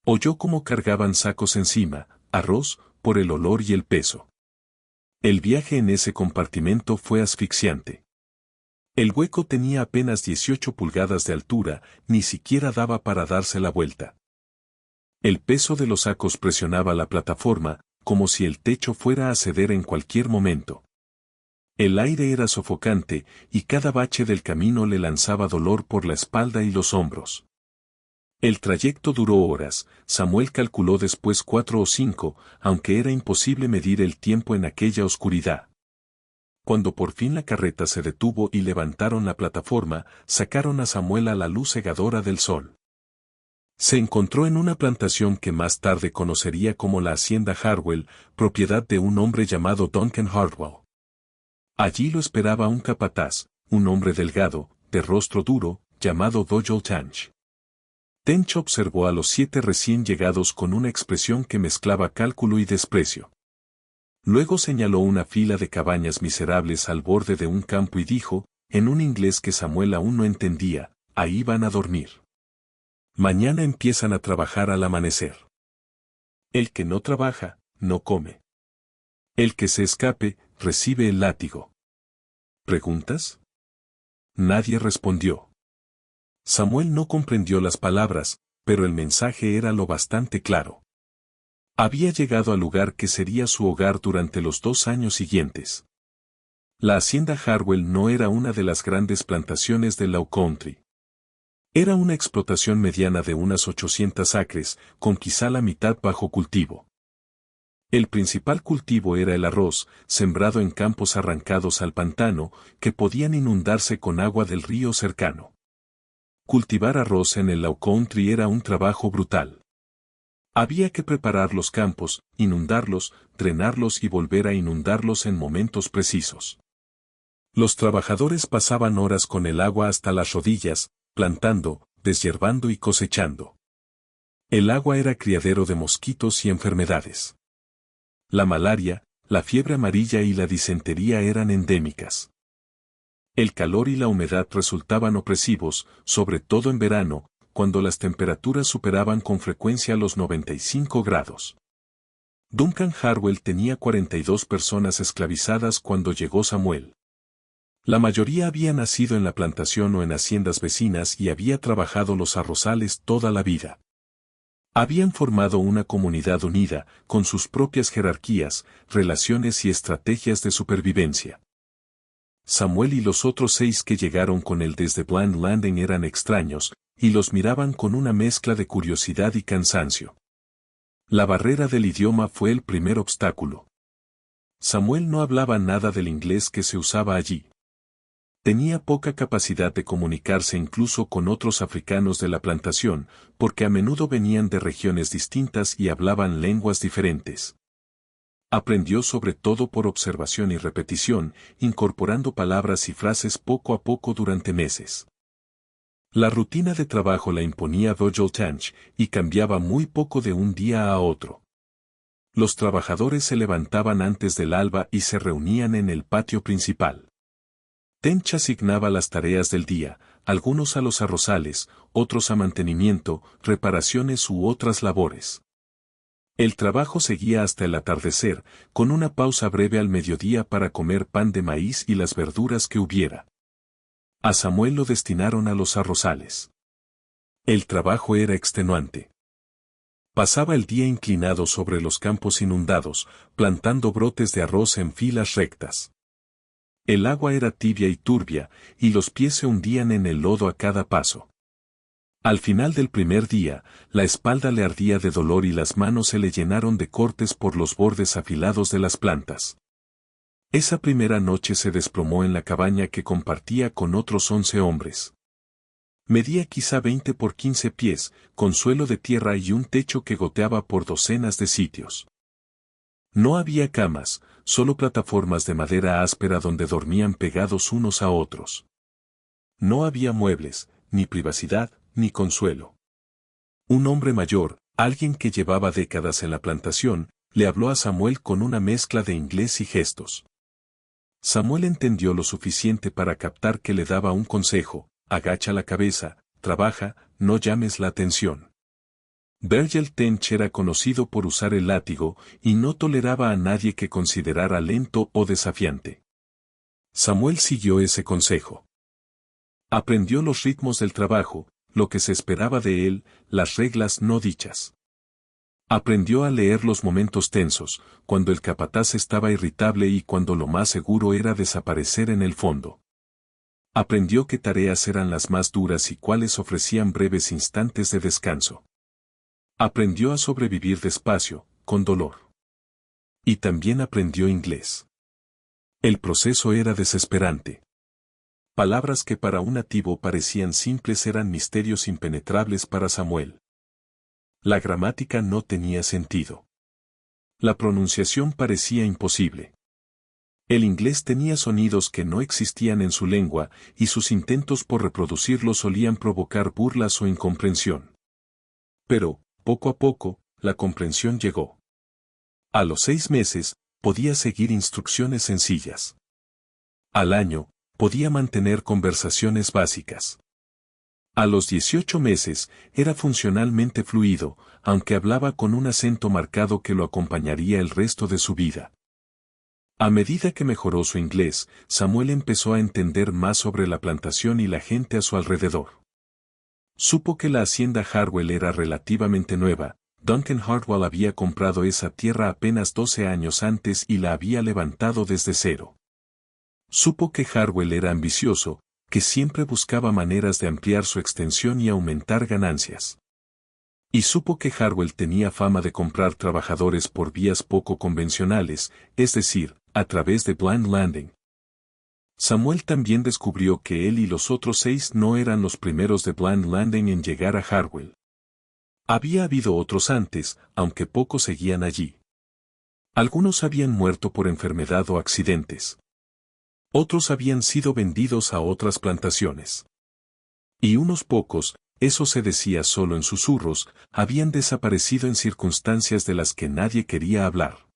Oyó cómo cargaban sacos encima, arroz, por el olor y el peso. El viaje en ese compartimento fue asfixiante. El hueco tenía apenas 18 pulgadas de altura, ni siquiera daba para darse la vuelta. El peso de los sacos presionaba la plataforma, como si el techo fuera a ceder en cualquier momento. El aire era sofocante, y cada bache del camino le lanzaba dolor por la espalda y los hombros. El trayecto duró horas, Samuel calculó después 4 o 5, aunque era imposible medir el tiempo en aquella oscuridad. Cuando por fin la carreta se detuvo y levantaron la plataforma, sacaron a Samuel a la luz cegadora del sol. Se encontró en una plantación que más tarde conocería como la Hacienda Harwell, propiedad de un hombre llamado Duncan Hardwell. Allí lo esperaba un capataz, un hombre delgado, de rostro duro, llamado Dojol Tench. Tench observó a los 7 recién llegados con una expresión que mezclaba cálculo y desprecio. Luego señaló una fila de cabañas miserables al borde de un campo y dijo, en un inglés que Samuel aún no entendía, ahí van a dormir. Mañana empiezan a trabajar al amanecer. El que no trabaja, no come. El que se escape, recibe el látigo. ¿Preguntas? Nadie respondió. Samuel no comprendió las palabras, pero el mensaje era lo bastante claro. Había llegado al lugar que sería su hogar durante los 2 años siguientes. La hacienda Harwell no era una de las grandes plantaciones del Low Country. Era una explotación mediana de unas 800 acres, con quizá la mitad bajo cultivo. El principal cultivo era el arroz, sembrado en campos arrancados al pantano, que podían inundarse con agua del río cercano. Cultivar arroz en el Low Country era un trabajo brutal. Había que preparar los campos, inundarlos, drenarlos y volver a inundarlos en momentos precisos. Los trabajadores pasaban horas con el agua hasta las rodillas, plantando, deshiervando y cosechando. El agua era criadero de mosquitos y enfermedades. La malaria, la fiebre amarilla y la disentería eran endémicas. El calor y la humedad resultaban opresivos, sobre todo en verano, cuando las temperaturas superaban con frecuencia los 95 grados. Duncan Harwell tenía 42 personas esclavizadas cuando llegó Samuel. La mayoría había nacido en la plantación o en haciendas vecinas y había trabajado los arrozales toda la vida. Habían formado una comunidad unida, con sus propias jerarquías, relaciones y estrategias de supervivencia. Samuel y los otros 6 que llegaron con él desde Blind Landing eran extraños, y los miraban con una mezcla de curiosidad y cansancio. La barrera del idioma fue el primer obstáculo. Samuel no hablaba nada del inglés que se usaba allí. Tenía poca capacidad de comunicarse incluso con otros africanos de la plantación, porque a menudo venían de regiones distintas y hablaban lenguas diferentes. Aprendió sobre todo por observación y repetición, incorporando palabras y frases poco a poco durante meses. La rutina de trabajo la imponía Dojol Tench, y cambiaba muy poco de un día a otro. Los trabajadores se levantaban antes del alba y se reunían en el patio principal. Tench asignaba las tareas del día, algunos a los arrozales, otros a mantenimiento, reparaciones u otras labores. El trabajo seguía hasta el atardecer, con una pausa breve al mediodía para comer pan de maíz y las verduras que hubiera. A Samuel lo destinaron a los arrozales. El trabajo era extenuante. Pasaba el día inclinado sobre los campos inundados, plantando brotes de arroz en filas rectas. El agua era tibia y turbia, y los pies se hundían en el lodo a cada paso. Al final del primer día, la espalda le ardía de dolor y las manos se le llenaron de cortes por los bordes afilados de las plantas. Esa primera noche se desplomó en la cabaña que compartía con otros 11 hombres. Medía quizá 20 por 15 pies, con suelo de tierra y un techo que goteaba por docenas de sitios. No había camas, solo plataformas de madera áspera donde dormían pegados unos a otros. No había muebles, ni privacidad, ni consuelo. Un hombre mayor, alguien que llevaba décadas en la plantación, le habló a Samuel con una mezcla de inglés y gestos. Samuel entendió lo suficiente para captar que le daba un consejo: agacha la cabeza, trabaja, no llames la atención. Virgil Tench era conocido por usar el látigo y no toleraba a nadie que considerara lento o desafiante. Samuel siguió ese consejo. Aprendió los ritmos del trabajo, lo que se esperaba de él, las reglas no dichas. Aprendió a leer los momentos tensos, cuando el capataz estaba irritable y cuando lo más seguro era desaparecer en el fondo. Aprendió qué tareas eran las más duras y cuáles ofrecían breves instantes de descanso. Aprendió a sobrevivir despacio, con dolor. Y también aprendió inglés. El proceso era desesperante. Palabras que para un nativo parecían simples eran misterios impenetrables para Samuel. La gramática no tenía sentido. La pronunciación parecía imposible. El inglés tenía sonidos que no existían en su lengua, y sus intentos por reproducirlos solían provocar burlas o incomprensión. Pero, poco a poco, la comprensión llegó. A los 6 meses, podía seguir instrucciones sencillas. Al año, podía mantener conversaciones básicas. A los 18 meses, era funcionalmente fluido, aunque hablaba con un acento marcado que lo acompañaría el resto de su vida. A medida que mejoró su inglés, Samuel empezó a entender más sobre la plantación y la gente a su alrededor. Supo que la hacienda Harwell era relativamente nueva. Duncan Hartwell había comprado esa tierra apenas 12 años antes y la había levantado desde cero. Supo que Harwell era ambicioso, que siempre buscaba maneras de ampliar su extensión y aumentar ganancias. Y supo que Harwell tenía fama de comprar trabajadores por vías poco convencionales, es decir, a través de Blind Landing. Samuel también descubrió que él y los otros 6 no eran los primeros de Blind Landing en llegar a Harwell. Había habido otros antes, aunque pocos seguían allí. Algunos habían muerto por enfermedad o accidentes. Otros habían sido vendidos a otras plantaciones. Y unos pocos, eso se decía solo en susurros, habían desaparecido en circunstancias de las que nadie quería hablar.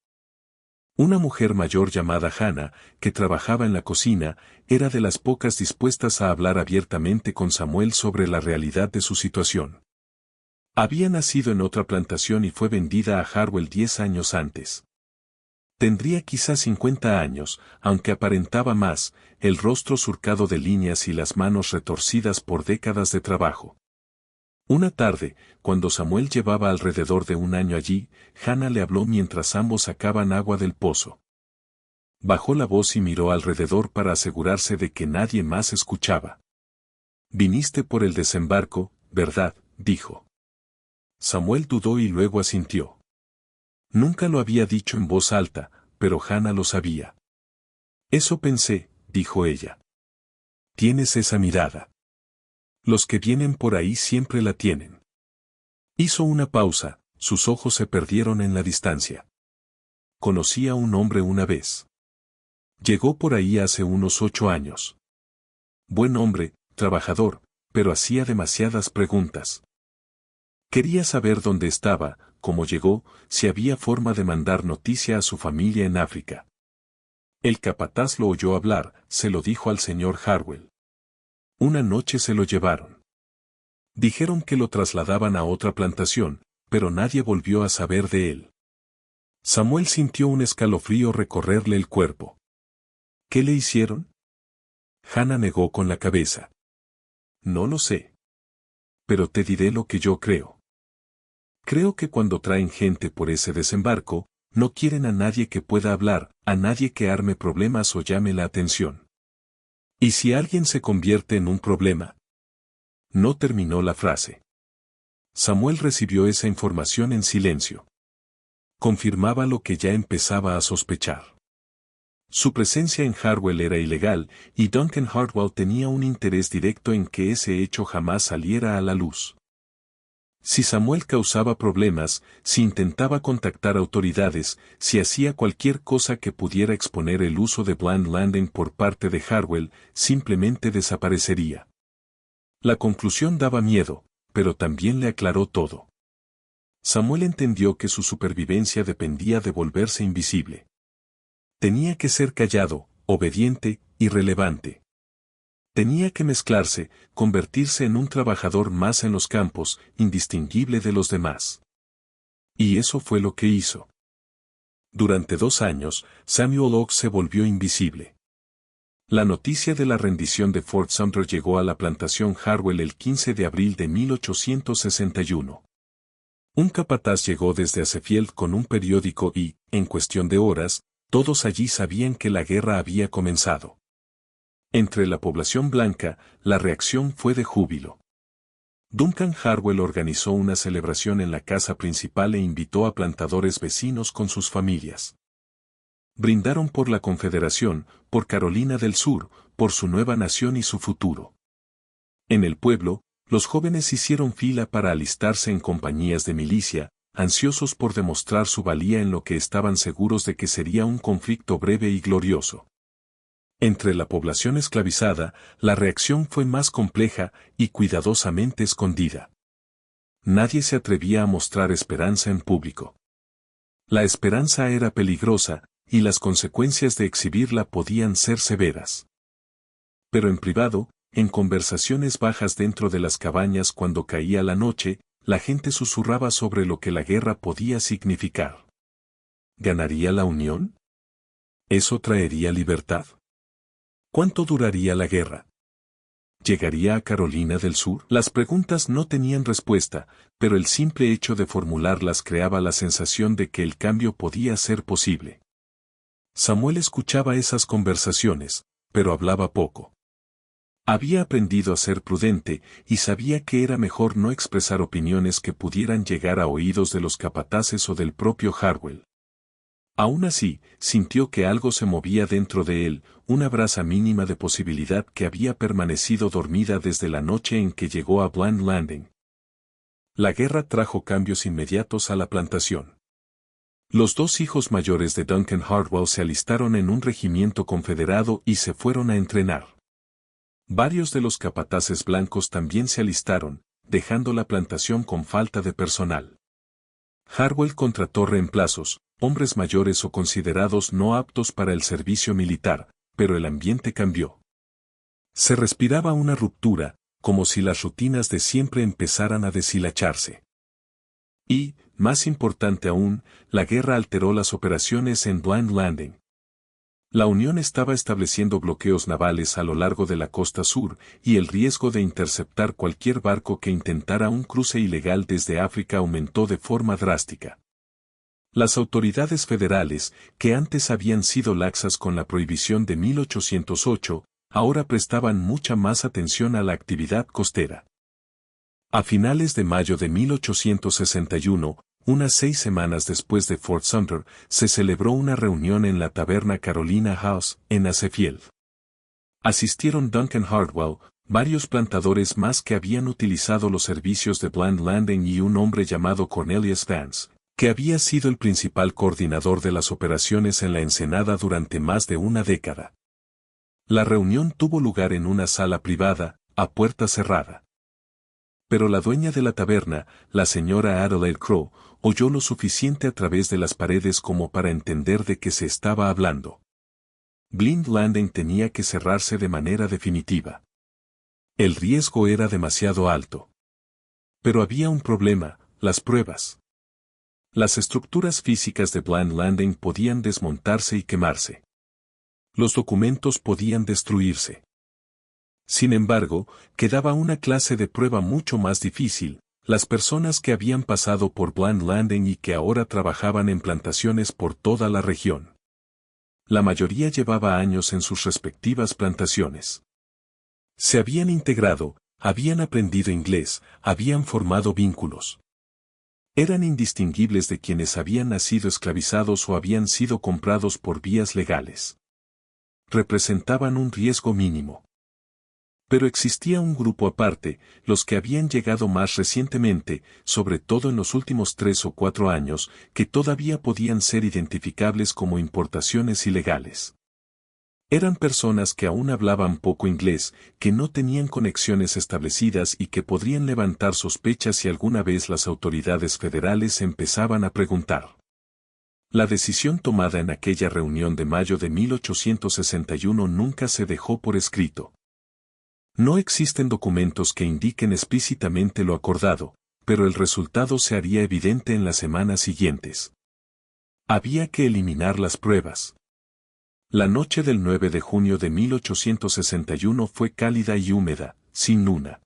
Una mujer mayor llamada Hannah, que trabajaba en la cocina, era de las pocas dispuestas a hablar abiertamente con Samuel sobre la realidad de su situación. Había nacido en otra plantación y fue vendida a Harwell 10 años antes. Tendría quizás 50 años, aunque aparentaba más, el rostro surcado de líneas y las manos retorcidas por décadas de trabajo. Una tarde, cuando Samuel llevaba alrededor de 1 año allí, Hannah le habló mientras ambos sacaban agua del pozo. Bajó la voz y miró alrededor para asegurarse de que nadie más escuchaba. «Viniste por el desembarco, ¿verdad?», dijo. Samuel dudó y luego asintió. Nunca lo había dicho en voz alta, pero Hannah lo sabía. «Eso pensé», dijo ella. «Tienes esa mirada. Los que vienen por ahí siempre la tienen». Hizo una pausa, sus ojos se perdieron en la distancia. «Conocí a un hombre una vez. Llegó por ahí hace unos 8 años. Buen hombre, trabajador, pero hacía demasiadas preguntas. Quería saber dónde estaba, cómo llegó, si había forma de mandar noticia a su familia en África». El capataz lo oyó hablar, se lo dijo al señor Harwell. Una noche se lo llevaron. Dijeron que lo trasladaban a otra plantación, pero nadie volvió a saber de él. Samuel sintió un escalofrío recorrerle el cuerpo. «¿Qué le hicieron?». Hannah negó con la cabeza. «No lo sé. Pero te diré lo que yo creo. Creo que cuando traen gente por ese desembarco, no quieren a nadie que pueda hablar, a nadie que arme problemas o llame la atención. ¿Y si alguien se convierte en un problema?». No terminó la frase. Samuel recibió esa información en silencio. Confirmaba lo que ya empezaba a sospechar. Su presencia en Harwell era ilegal, y Duncan Hartwell tenía un interés directo en que ese hecho jamás saliera a la luz. Si Samuel causaba problemas, si intentaba contactar autoridades, si hacía cualquier cosa que pudiera exponer el uso de Blind Landing por parte de Harwell, simplemente desaparecería. La conclusión daba miedo, pero también le aclaró todo. Samuel entendió que su supervivencia dependía de volverse invisible. Tenía que ser callado, obediente, irrelevante. Tenía que mezclarse, convertirse en un trabajador más en los campos, indistinguible de los demás. Y eso fue lo que hizo. Durante 2 años, Samuel Oaks se volvió invisible. La noticia de la rendición de Fort Sumter llegó a la plantación Harwell el 15 de abril de 1861. Un capataz llegó desde Asefield con un periódico y, en cuestión de horas, todos allí sabían que la guerra había comenzado. Entre la población blanca, la reacción fue de júbilo. Duncan Harwell organizó una celebración en la casa principal e invitó a plantadores vecinos con sus familias. Brindaron por la Confederación, por Carolina del Sur, por su nueva nación y su futuro. En el pueblo, los jóvenes hicieron fila para alistarse en compañías de milicia, ansiosos por demostrar su valía en lo que estaban seguros de que sería un conflicto breve y glorioso. Entre la población esclavizada, la reacción fue más compleja y cuidadosamente escondida. Nadie se atrevía a mostrar esperanza en público. La esperanza era peligrosa, y las consecuencias de exhibirla podían ser severas. Pero en privado, en conversaciones bajas dentro de las cabañas cuando caía la noche, la gente susurraba sobre lo que la guerra podía significar. ¿Ganaría la Unión? ¿Eso traería libertad? ¿Cuánto duraría la guerra? ¿Llegaría a Carolina del Sur? Las preguntas no tenían respuesta, pero el simple hecho de formularlas creaba la sensación de que el cambio podía ser posible. Samuel escuchaba esas conversaciones, pero hablaba poco. Había aprendido a ser prudente y sabía que era mejor no expresar opiniones que pudieran llegar a oídos de los capataces o del propio Harwell. Aún así, sintió que algo se movía dentro de él, una brasa mínima de posibilidad que había permanecido dormida desde la noche en que llegó a Bland Landing. La guerra trajo cambios inmediatos a la plantación. Los dos hijos mayores de Duncan Hardwell se alistaron en un regimiento confederado y se fueron a entrenar. Varios de los capataces blancos también se alistaron, dejando la plantación con falta de personal. Hardwell contrató reemplazos, hombres mayores o considerados no aptos para el servicio militar, pero el ambiente cambió. Se respiraba una ruptura, como si las rutinas de siempre empezaran a deshilacharse. Y, más importante aún, la guerra alteró las operaciones en Bland Landing. La Unión estaba estableciendo bloqueos navales a lo largo de la costa sur, y el riesgo de interceptar cualquier barco que intentara un cruce ilegal desde África aumentó de forma drástica. Las autoridades federales, que antes habían sido laxas con la prohibición de 1808, ahora prestaban mucha más atención a la actividad costera. A finales de mayo de 1861, unas 6 semanas después de Fort Sumter, se celebró una reunión en la taberna Carolina House, en Asefield. Asistieron Duncan Hardwell, varios plantadores más que habían utilizado los servicios de Bland Landing y un hombre llamado Cornelius Vance, que había sido el principal coordinador de las operaciones en la Ensenada durante más de una década. La reunión tuvo lugar en una sala privada, a puerta cerrada. Pero la dueña de la taberna, la señora Adelaide Crowe, oyó lo suficiente a través de las paredes como para entender de qué se estaba hablando. Blind Landing tenía que cerrarse de manera definitiva. El riesgo era demasiado alto. Pero había un problema, las pruebas. Las estructuras físicas de Blind Landing podían desmontarse y quemarse. Los documentos podían destruirse. Sin embargo, quedaba una clase de prueba mucho más difícil, las personas que habían pasado por Bland Landing y que ahora trabajaban en plantaciones por toda la región. La mayoría llevaba años en sus respectivas plantaciones. Se habían integrado, habían aprendido inglés, habían formado vínculos. Eran indistinguibles de quienes habían nacido esclavizados o habían sido comprados por vías legales. Representaban un riesgo mínimo. Pero existía un grupo aparte, los que habían llegado más recientemente, sobre todo en los últimos 3 o 4 años, que todavía podían ser identificables como importaciones ilegales. Eran personas que aún hablaban poco inglés, que no tenían conexiones establecidas y que podrían levantar sospechas si alguna vez las autoridades federales empezaban a preguntar. La decisión tomada en aquella reunión de mayo de 1861 nunca se dejó por escrito. No existen documentos que indiquen explícitamente lo acordado, pero el resultado se haría evidente en las semanas siguientes. Había que eliminar las pruebas. La noche del 9 de junio de 1861 fue cálida y húmeda, sin luna.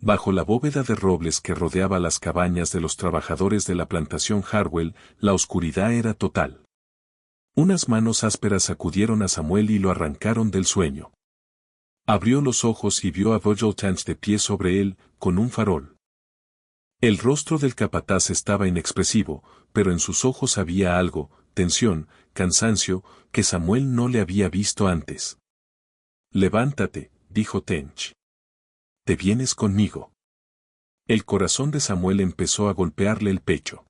Bajo la bóveda de robles que rodeaba las cabañas de los trabajadores de la plantación Hardwell, la oscuridad era total. Unas manos ásperas sacudieron a Samuel y lo arrancaron del sueño. Abrió los ojos y vio a Virgil Tanch de pie sobre él, con un farol. El rostro del capataz estaba inexpresivo, pero en sus ojos había algo, tensión, cansancio, que Samuel no le había visto antes. «Levántate», dijo Tench. «¿Te vienes conmigo?» El corazón de Samuel empezó a golpearle el pecho.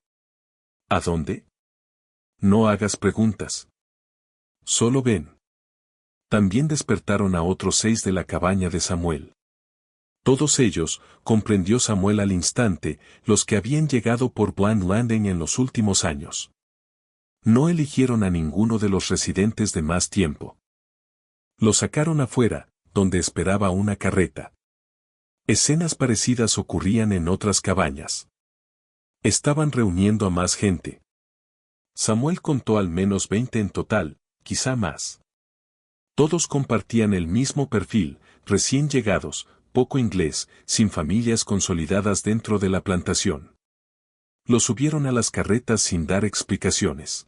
¿A dónde? No hagas preguntas. Solo ven. También despertaron a otros 6 de la cabaña de Samuel. Todos ellos, comprendió Samuel al instante, los que habían llegado por Blind Landing en los últimos años. No eligieron a ninguno de los residentes de más tiempo. Lo sacaron afuera, donde esperaba una carreta. Escenas parecidas ocurrían en otras cabañas. Estaban reuniendo a más gente. Samuel contó al menos 20 en total, quizá más. Todos compartían el mismo perfil, recién llegados, poco inglés, sin familias consolidadas dentro de la plantación. Los subieron a las carretas sin dar explicaciones.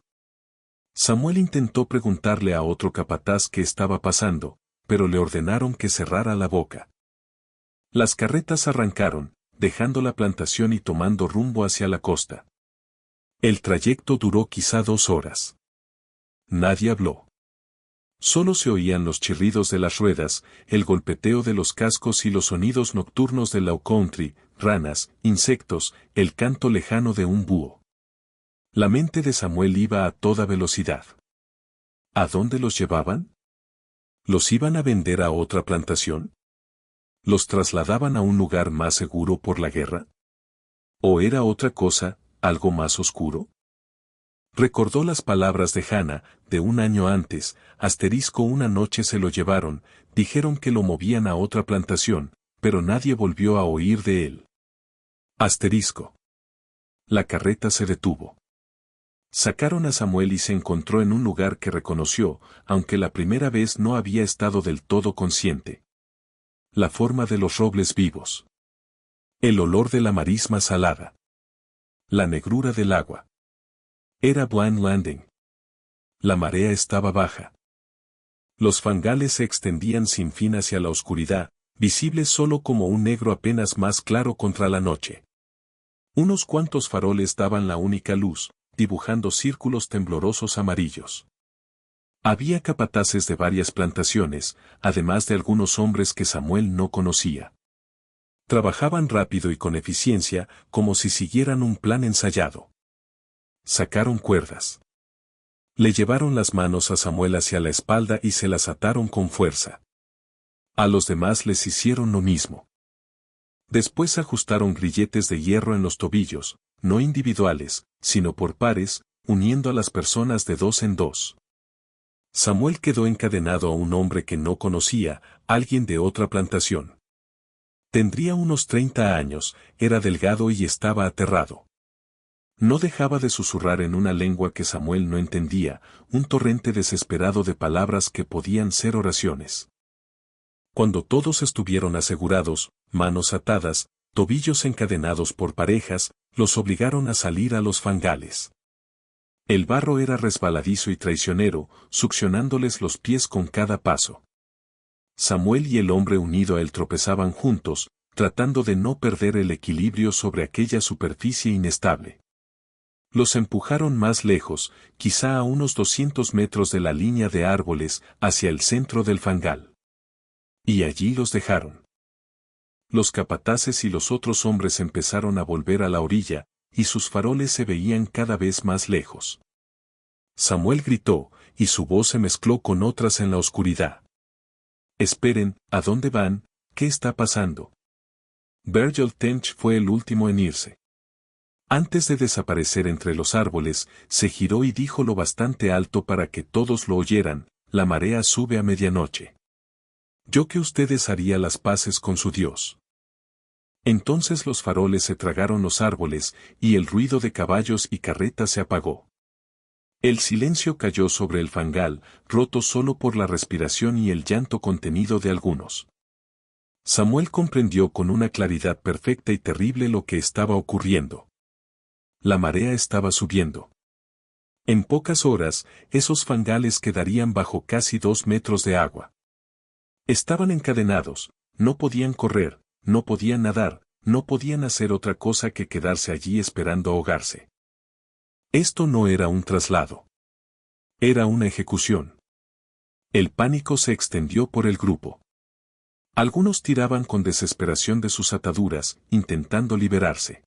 Samuel intentó preguntarle a otro capataz qué estaba pasando, pero le ordenaron que cerrara la boca. Las carretas arrancaron, dejando la plantación y tomando rumbo hacia la costa. El trayecto duró quizá 2 horas. Nadie habló. Solo se oían los chirridos de las ruedas, el golpeteo de los cascos y los sonidos nocturnos del low country, ranas, insectos, el canto lejano de un búho. La mente de Samuel iba a toda velocidad. ¿A dónde los llevaban? ¿Los iban a vender a otra plantación? ¿Los trasladaban a un lugar más seguro por la guerra? ¿O era otra cosa, algo más oscuro? Recordó las palabras de Hannah, de un año antes, una noche se lo llevaron, dijeron que lo movían a otra plantación, pero nadie volvió a oír de él. La carreta se detuvo. Sacaron a Samuel y se encontró en un lugar que reconoció, aunque la primera vez no había estado del todo consciente. La forma de los robles vivos. El olor de la marisma salada. La negrura del agua. Era Blind Landing. La marea estaba baja. Los fangales se extendían sin fin hacia la oscuridad, visibles solo como un negro apenas más claro contra la noche. Unos cuantos faroles daban la única luz, dibujando círculos temblorosos amarillos. Había capataces de varias plantaciones, además de algunos hombres que Samuel no conocía. Trabajaban rápido y con eficiencia, como si siguieran un plan ensayado. Sacaron cuerdas. Le llevaron las manos a Samuel hacia la espalda y se las ataron con fuerza. A los demás les hicieron lo mismo. Después ajustaron grilletes de hierro en los tobillos, no individuales, sino por pares, uniendo a las personas de 2 en 2. Samuel quedó encadenado a un hombre que no conocía, alguien de otra plantación. Tendría unos 30 años, era delgado y estaba aterrado. No dejaba de susurrar en una lengua que Samuel no entendía, un torrente desesperado de palabras que podían ser oraciones. Cuando todos estuvieron asegurados, manos atadas, tobillos encadenados por parejas, los obligaron a salir a los fangales. El barro era resbaladizo y traicionero, succionándoles los pies con cada paso. Samuel y el hombre unido a él tropezaban juntos, tratando de no perder el equilibrio sobre aquella superficie inestable. Los empujaron más lejos, quizá a unos 200 metros de la línea de árboles, hacia el centro del fangal. Y allí los dejaron. Los capataces y los otros hombres empezaron a volver a la orilla, y sus faroles se veían cada vez más lejos. Samuel gritó, y su voz se mezcló con otras en la oscuridad. «Esperen, ¿a dónde van? ¿Qué está pasando?» Virgil Tench fue el último en irse. Antes de desaparecer entre los árboles, se giró y dijo lo bastante alto para que todos lo oyeran: «La marea sube a medianoche. Yo que ustedes haría las paces con su Dios». Entonces los faroles se tragaron los árboles, y el ruido de caballos y carretas se apagó. El silencio cayó sobre el fangal, roto solo por la respiración y el llanto contenido de algunos. Samuel comprendió con una claridad perfecta y terrible lo que estaba ocurriendo. La marea estaba subiendo. En pocas horas, esos fangales quedarían bajo casi 2 metros de agua. Estaban encadenados, no podían correr, no podían nadar, no podían hacer otra cosa que quedarse allí esperando ahogarse. Esto no era un traslado. Era una ejecución. El pánico se extendió por el grupo. Algunos tiraban con desesperación de sus ataduras, intentando liberarse.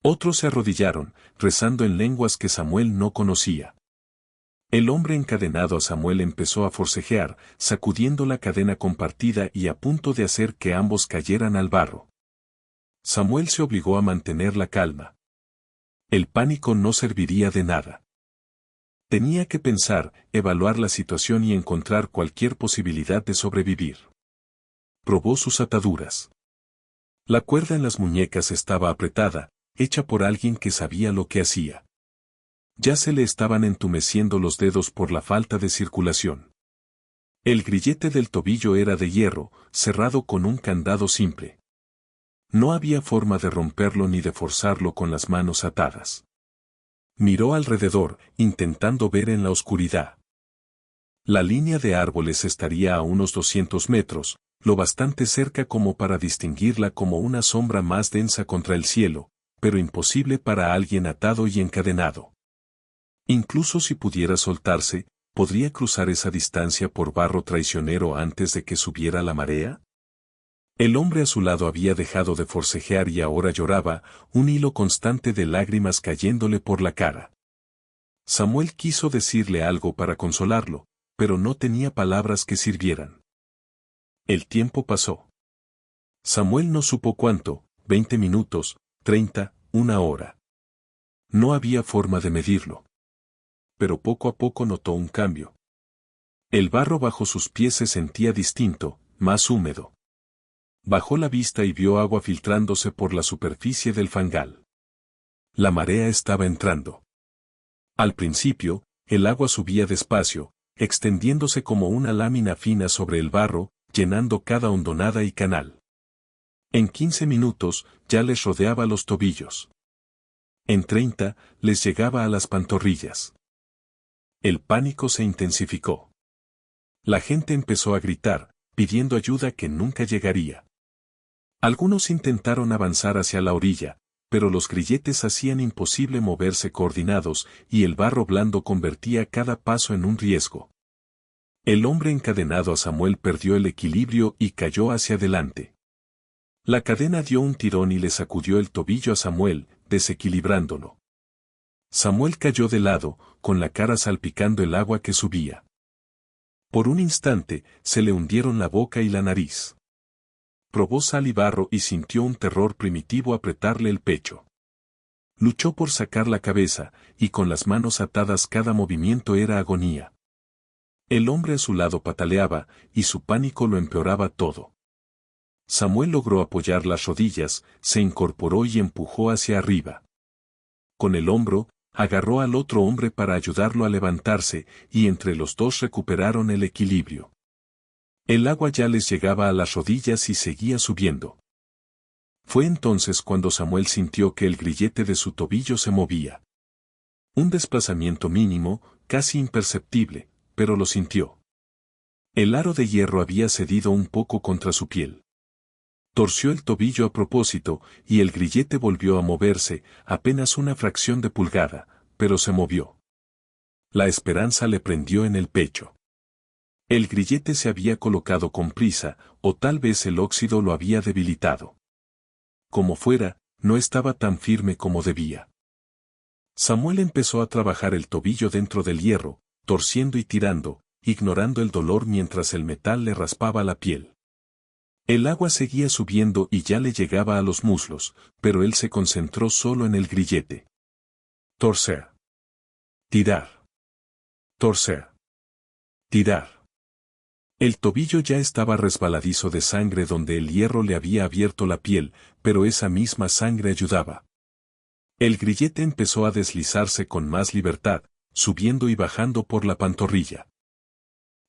Otros se arrodillaron, rezando en lenguas que Samuel no conocía. El hombre encadenado a Samuel empezó a forcejear, sacudiendo la cadena compartida y a punto de hacer que ambos cayeran al barro. Samuel se obligó a mantener la calma. El pánico no serviría de nada. Tenía que pensar, evaluar la situación y encontrar cualquier posibilidad de sobrevivir. Probó sus ataduras. La cuerda en las muñecas estaba apretada, hecha por alguien que sabía lo que hacía. Ya se le estaban entumeciendo los dedos por la falta de circulación. El grillete del tobillo era de hierro, cerrado con un candado simple. No había forma de romperlo ni de forzarlo con las manos atadas. Miró alrededor, intentando ver en la oscuridad. La línea de árboles estaría a unos 200 metros, lo bastante cerca como para distinguirla como una sombra más densa contra el cielo, pero imposible para alguien atado y encadenado. Incluso si pudiera soltarse, ¿podría cruzar esa distancia por barro traicionero antes de que subiera la marea? El hombre a su lado había dejado de forcejear y ahora lloraba, un hilo constante de lágrimas cayéndole por la cara. Samuel quiso decirle algo para consolarlo, pero no tenía palabras que sirvieran. El tiempo pasó. Samuel no supo cuánto, 20 minutos, 30, una hora. No había forma de medirlo. Pero poco a poco notó un cambio. El barro bajo sus pies se sentía distinto, más húmedo. Bajó la vista y vio agua filtrándose por la superficie del fangal. La marea estaba entrando. Al principio, el agua subía despacio, extendiéndose como una lámina fina sobre el barro, llenando cada hondonada y canal. En 15 minutos, ya les rodeaba los tobillos. En 30, les llegaba a las pantorrillas. El pánico se intensificó. La gente empezó a gritar, pidiendo ayuda que nunca llegaría. Algunos intentaron avanzar hacia la orilla, pero los grilletes hacían imposible moverse coordinados y el barro blando convertía cada paso en un riesgo. El hombre encadenado a Samuel perdió el equilibrio y cayó hacia adelante. La cadena dio un tirón y le sacudió el tobillo a Samuel, desequilibrándolo. Samuel cayó de lado, con la cara salpicando el agua que subía. Por un instante, se le hundieron la boca y la nariz. Probó sal y barro y sintió un terror primitivo apretarle el pecho. Luchó por sacar la cabeza, y con las manos atadas cada movimiento era agonía. El hombre a su lado pataleaba, y su pánico lo empeoraba todo. Samuel logró apoyar las rodillas, se incorporó y empujó hacia arriba. Con el hombro, agarró al otro hombre para ayudarlo a levantarse, y entre los dos recuperaron el equilibrio. El agua ya les llegaba a las rodillas y seguía subiendo. Fue entonces cuando Samuel sintió que el grillete de su tobillo se movía. Un desplazamiento mínimo, casi imperceptible, pero lo sintió. El aro de hierro había cedido un poco contra su piel. Torció el tobillo a propósito, y el grillete volvió a moverse, apenas una fracción de pulgada, pero se movió. La esperanza le prendió en el pecho. El grillete se había colocado con prisa, o tal vez el óxido lo había debilitado. Como fuera, no estaba tan firme como debía. Samuel empezó a trabajar el tobillo dentro del hierro, torciendo y tirando, ignorando el dolor mientras el metal le raspaba la piel. El agua seguía subiendo y ya le llegaba a los muslos, pero él se concentró solo en el grillete. Torcer. Tirar. Torcer. Tirar. El tobillo ya estaba resbaladizo de sangre donde el hierro le había abierto la piel, pero esa misma sangre ayudaba. El grillete empezó a deslizarse con más libertad, subiendo y bajando por la pantorrilla.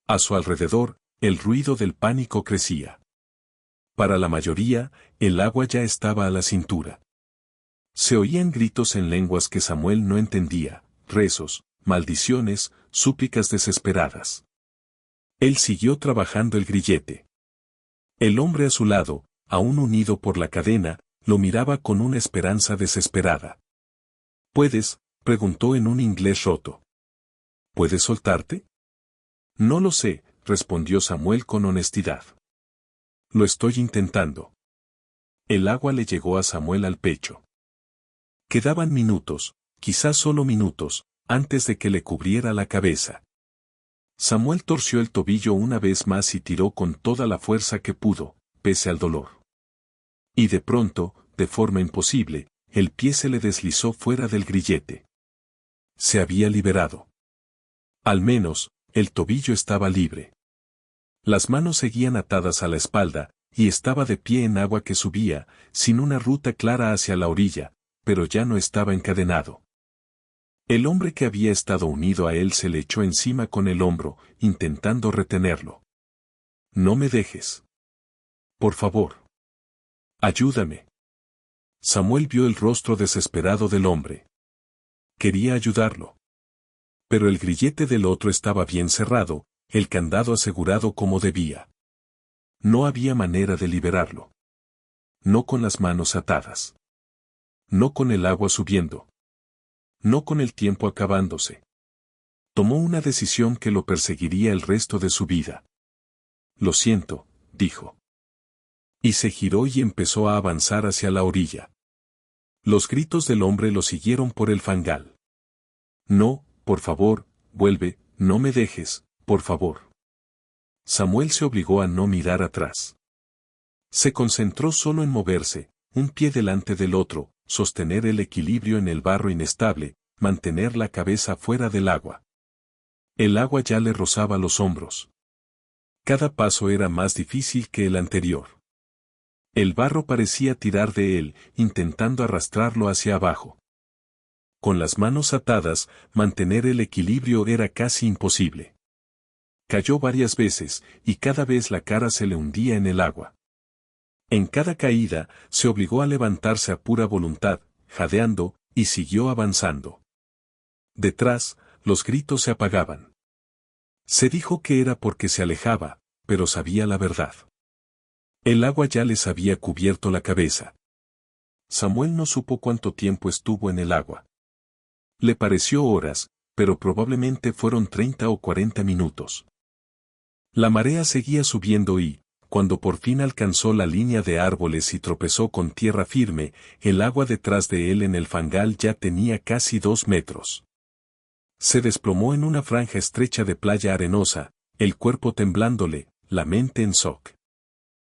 A su alrededor, el ruido del pánico crecía. Para la mayoría, el agua ya estaba a la cintura. Se oían gritos en lenguas que Samuel no entendía, rezos, maldiciones, súplicas desesperadas. Él siguió trabajando el grillete. El hombre a su lado, aún unido por la cadena, lo miraba con una esperanza desesperada. ¿Puedes?, preguntó en un inglés roto. ¿Puedes soltarte? No lo sé, respondió Samuel con honestidad. Lo estoy intentando. El agua le llegó a Samuel al pecho. Quedaban minutos, quizás solo minutos, antes de que le cubriera la cabeza. Samuel torció el tobillo una vez más y tiró con toda la fuerza que pudo, pese al dolor. Y de pronto, de forma imposible, el pie se le deslizó fuera del grillete. Se había liberado. Al menos, el tobillo estaba libre. Las manos seguían atadas a la espalda, y estaba de pie en agua que subía, sin una ruta clara hacia la orilla, pero ya no estaba encadenado. El hombre que había estado unido a él se le echó encima con el hombro, intentando retenerlo. «No me dejes. Por favor. Ayúdame». Samuel vio el rostro desesperado del hombre. Quería ayudarlo. Pero el grillete del otro estaba bien cerrado, el candado asegurado como debía. No había manera de liberarlo. No con las manos atadas. No con el agua subiendo. No con el tiempo acabándose. Tomó una decisión que lo perseguiría el resto de su vida. «Lo siento», dijo. Y se giró y empezó a avanzar hacia la orilla. Los gritos del hombre lo siguieron por el fangal. «No, por favor, vuelve, no me dejes, por favor». Samuel se obligó a no mirar atrás. Se concentró solo en moverse, un pie delante del otro, sostener el equilibrio en el barro inestable, mantener la cabeza fuera del agua. El agua ya le rozaba los hombros. Cada paso era más difícil que el anterior. El barro parecía tirar de él, intentando arrastrarlo hacia abajo. Con las manos atadas, mantener el equilibrio era casi imposible. Cayó varias veces, y cada vez la cara se le hundía en el agua. En cada caída, se obligó a levantarse a pura voluntad, jadeando, y siguió avanzando. Detrás, los gritos se apagaban. Se dijo que era porque se alejaba, pero sabía la verdad. El agua ya les había cubierto la cabeza. Samuel no supo cuánto tiempo estuvo en el agua. Le pareció horas, pero probablemente fueron 30 o 40 minutos. La marea seguía subiendo y, cuando por fin alcanzó la línea de árboles y tropezó con tierra firme, el agua detrás de él en el fangal ya tenía casi 2 metros. Se desplomó en una franja estrecha de playa arenosa, el cuerpo temblándole, la mente en shock.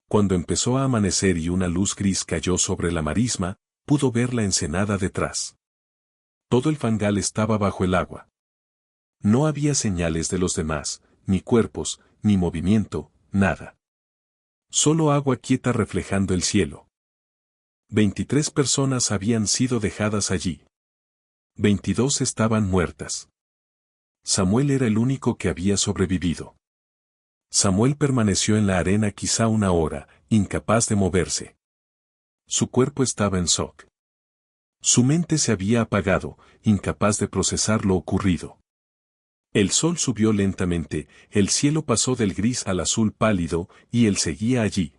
Cuando empezó a amanecer y una luz gris cayó sobre la marisma, pudo ver la ensenada detrás. Todo el fangal estaba bajo el agua. No había señales de los demás, ni cuerpos, ni movimiento, nada. Solo agua quieta reflejando el cielo. 23 personas habían sido dejadas allí. 22 estaban muertas. Samuel era el único que había sobrevivido. Samuel permaneció en la arena quizá una hora, incapaz de moverse. Su cuerpo estaba en shock. Su mente se había apagado, incapaz de procesar lo ocurrido. El sol subió lentamente, el cielo pasó del gris al azul pálido, y él seguía allí.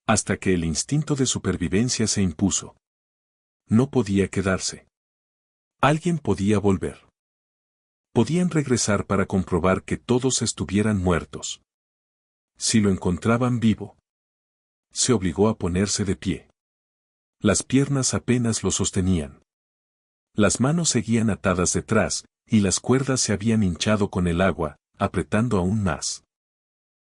Hasta que el instinto de supervivencia se impuso. No podía quedarse. Alguien podía volver. Podían regresar para comprobar que todos estuvieran muertos. Si lo encontraban vivo. Se obligó a ponerse de pie. Las piernas apenas lo sostenían. Las manos seguían atadas detrás, y las cuerdas se habían hinchado con el agua, apretando aún más.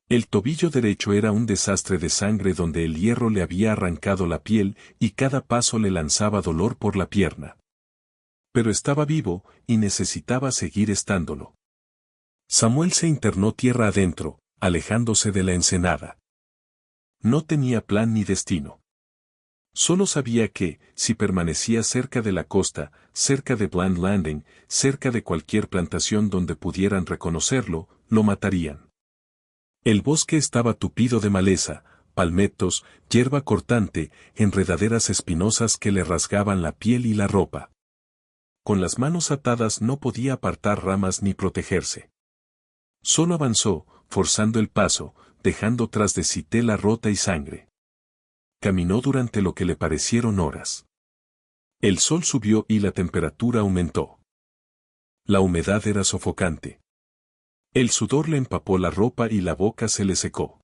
El tobillo derecho era un desastre de sangre donde el hierro le había arrancado la piel y cada paso le lanzaba dolor por la pierna. Pero estaba vivo, y necesitaba seguir estándolo. Samuel se internó tierra adentro, alejándose de la ensenada. No tenía plan ni destino. Solo sabía que, si permanecía cerca de la costa, cerca de Bland Landing, cerca de cualquier plantación donde pudieran reconocerlo, lo matarían. El bosque estaba tupido de maleza, palmetos, hierba cortante, enredaderas espinosas que le rasgaban la piel y la ropa. Con las manos atadas no podía apartar ramas ni protegerse. Solo avanzó, forzando el paso, dejando tras de sí tela rota y sangre. Caminó durante lo que le parecieron horas. El sol subió y la temperatura aumentó. La humedad era sofocante. El sudor le empapó la ropa y la boca se le secó.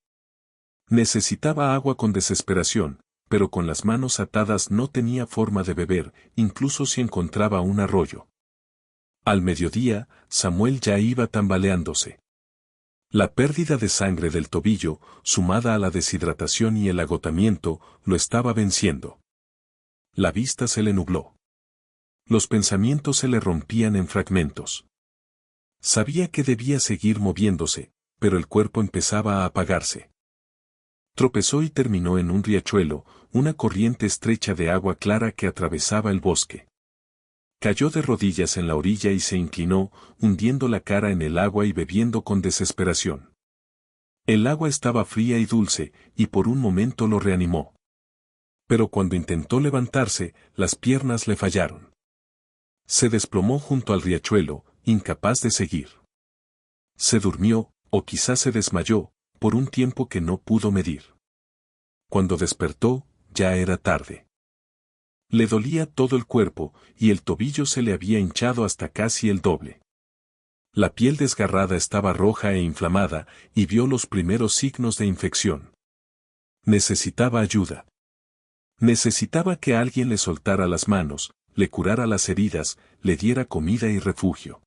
Necesitaba agua con desesperación, pero con las manos atadas no tenía forma de beber, incluso si encontraba un arroyo. Al mediodía, Samuel ya iba tambaleándose. La pérdida de sangre del tobillo, sumada a la deshidratación y el agotamiento, lo estaba venciendo. La vista se le nubló. Los pensamientos se le rompían en fragmentos. Sabía que debía seguir moviéndose, pero el cuerpo empezaba a apagarse. Tropezó y terminó en un riachuelo, una corriente estrecha de agua clara que atravesaba el bosque. Cayó de rodillas en la orilla y se inclinó, hundiendo la cara en el agua y bebiendo con desesperación. El agua estaba fría y dulce, y por un momento lo reanimó. Pero cuando intentó levantarse, las piernas le fallaron. Se desplomó junto al riachuelo, incapaz de seguir. Se durmió, o quizás se desmayó, por un tiempo que no pudo medir. Cuando despertó, ya era tarde. Le dolía todo el cuerpo, y el tobillo se le había hinchado hasta casi el doble. La piel desgarrada estaba roja e inflamada, y vio los primeros signos de infección. Necesitaba ayuda. Necesitaba que alguien le soltara las manos, le curara las heridas, le diera comida y refugio.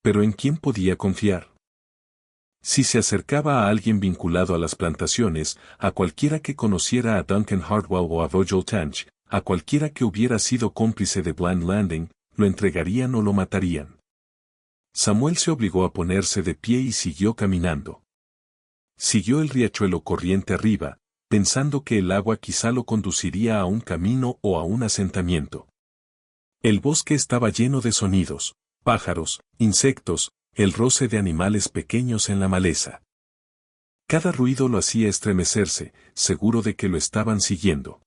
¿Pero en quién podía confiar? Si se acercaba a alguien vinculado a las plantaciones, a cualquiera que conociera a Duncan Hardwell o a Virgil Tanch, a cualquiera que hubiera sido cómplice de Blind Landing, lo entregarían o lo matarían. Samuel se obligó a ponerse de pie y siguió caminando. Siguió el riachuelo corriente arriba, pensando que el agua quizá lo conduciría a un camino o a un asentamiento. El bosque estaba lleno de sonidos, pájaros, insectos, el roce de animales pequeños en la maleza. Cada ruido lo hacía estremecerse, seguro de que lo estaban siguiendo.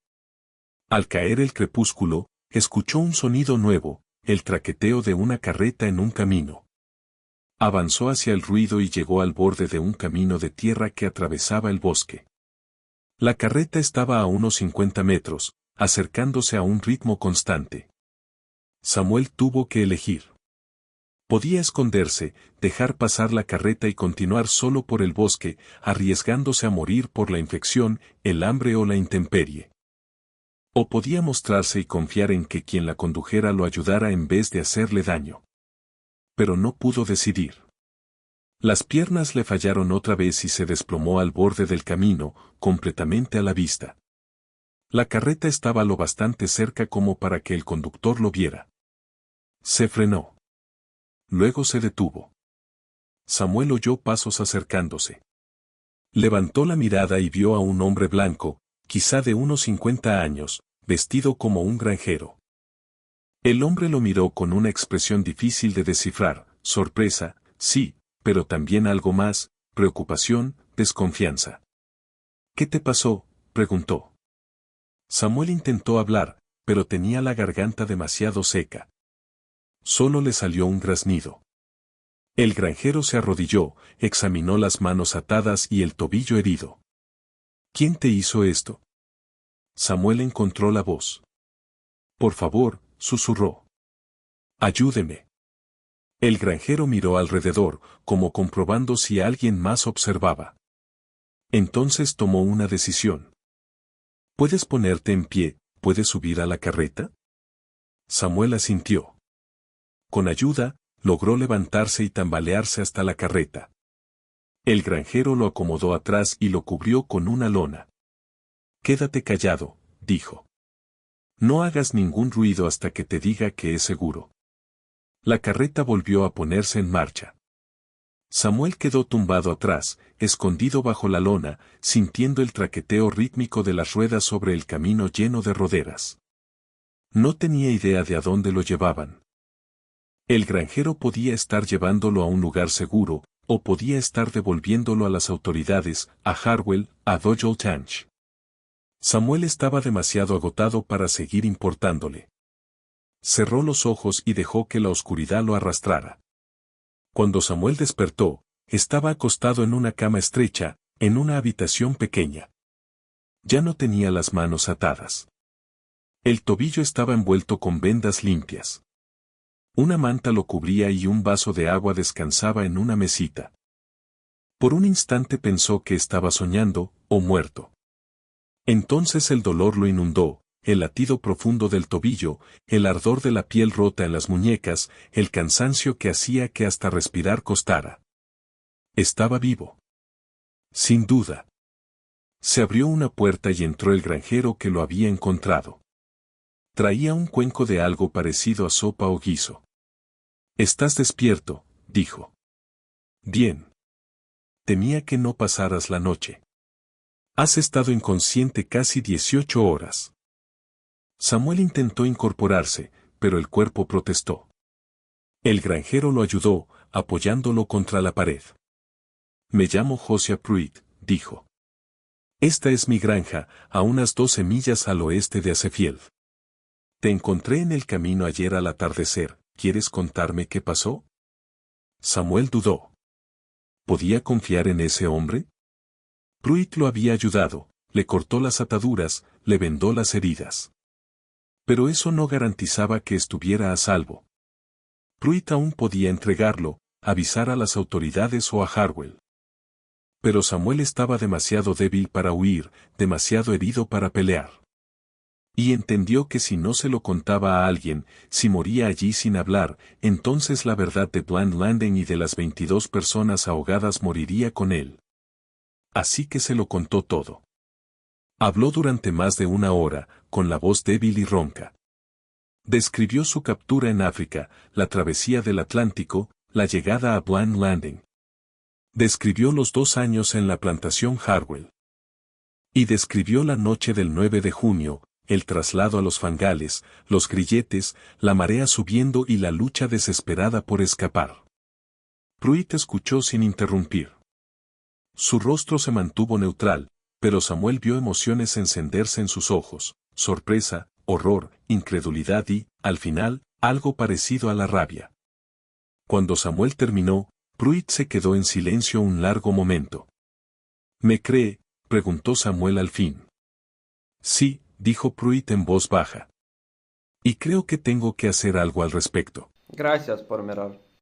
Al caer el crepúsculo, escuchó un sonido nuevo, el traqueteo de una carreta en un camino. Avanzó hacia el ruido y llegó al borde de un camino de tierra que atravesaba el bosque. La carreta estaba a unos 50 metros, acercándose a un ritmo constante. Samuel tuvo que elegir. Podía esconderse, dejar pasar la carreta y continuar solo por el bosque, arriesgándose a morir por la infección, el hambre o la intemperie. O podía mostrarse y confiar en que quien la condujera lo ayudara en vez de hacerle daño. Pero no pudo decidir. Las piernas le fallaron otra vez y se desplomó al borde del camino, completamente a la vista. La carreta estaba lo bastante cerca como para que el conductor lo viera. Se frenó. Luego se detuvo. Samuel oyó pasos acercándose. Levantó la mirada y vio a un hombre blanco, quizá de unos 50 años, vestido como un granjero. El hombre lo miró con una expresión difícil de descifrar, sorpresa, sí, pero también algo más, preocupación, desconfianza. ¿Qué te pasó?, preguntó. Samuel intentó hablar, pero tenía la garganta demasiado seca. Solo le salió un graznido. El granjero se arrodilló, examinó las manos atadas y el tobillo herido. ¿Quién te hizo esto? Samuel encontró la voz. Por favor, susurró. Ayúdeme. El granjero miró alrededor, como comprobando si alguien más observaba. Entonces tomó una decisión. ¿Puedes ponerte en pie? ¿Puedes subir a la carreta? Samuel asintió. Con ayuda, logró levantarse y tambalearse hasta la carreta. El granjero lo acomodó atrás y lo cubrió con una lona. Quédate callado, dijo. No hagas ningún ruido hasta que te diga que es seguro. La carreta volvió a ponerse en marcha. Samuel quedó tumbado atrás, escondido bajo la lona, sintiendo el traqueteo rítmico de las ruedas sobre el camino lleno de roderas. No tenía idea de a dónde lo llevaban. El granjero podía estar llevándolo a un lugar seguro, o podía estar devolviéndolo a las autoridades, a Hardwell, a Virgil Tanch. Samuel estaba demasiado agotado para seguir importándole. Cerró los ojos y dejó que la oscuridad lo arrastrara. Cuando Samuel despertó, estaba acostado en una cama estrecha, en una habitación pequeña. Ya no tenía las manos atadas. El tobillo estaba envuelto con vendas limpias. Una manta lo cubría y un vaso de agua descansaba en una mesita. Por un instante pensó que estaba soñando, o muerto. Entonces el dolor lo inundó, el latido profundo del tobillo, el ardor de la piel rota en las muñecas, el cansancio que hacía que hasta respirar costara. Estaba vivo. Sin duda. Se abrió una puerta y entró el granjero que lo había encontrado. Traía un cuenco de algo parecido a sopa o guiso. «Estás despierto», dijo. «Bien. Temía que no pasaras la noche. Has estado inconsciente casi 18 horas». Samuel intentó incorporarse, pero el cuerpo protestó. El granjero lo ayudó, apoyándolo contra la pared. «Me llamo Josiah Pruitt», dijo. «Esta es mi granja, a unas 12 millas al oeste de Asefield. Te encontré en el camino ayer al atardecer, ¿quieres contarme qué pasó?» Samuel dudó. ¿Podía confiar en ese hombre? Pruitt lo había ayudado, le cortó las ataduras, le vendó las heridas. Pero eso no garantizaba que estuviera a salvo. Pruitt aún podía entregarlo, avisar a las autoridades o a Harwell. Pero Samuel estaba demasiado débil para huir, demasiado herido para pelear. Y entendió que si no se lo contaba a alguien, si moría allí sin hablar, entonces la verdad de Bland Landing y de las 22 personas ahogadas moriría con él. Así que se lo contó todo. Habló durante más de una hora, con la voz débil y ronca. Describió su captura en África, la travesía del Atlántico, la llegada a Bland Landing. Describió los 2 años en la plantación Harwell. Y describió la noche del 9 de junio, el traslado a los fangales, los grilletes, la marea subiendo y la lucha desesperada por escapar. Pruitt escuchó sin interrumpir. Su rostro se mantuvo neutral, pero Samuel vio emociones encenderse en sus ojos, sorpresa, horror, incredulidad y, al final, algo parecido a la rabia. Cuando Samuel terminó, Pruitt se quedó en silencio un largo momento. «¿Me cree?», preguntó Samuel al fin. «Sí», dijo Pruitt en voz baja. «Y creo que tengo que hacer algo al respecto».
Gracias por mirar.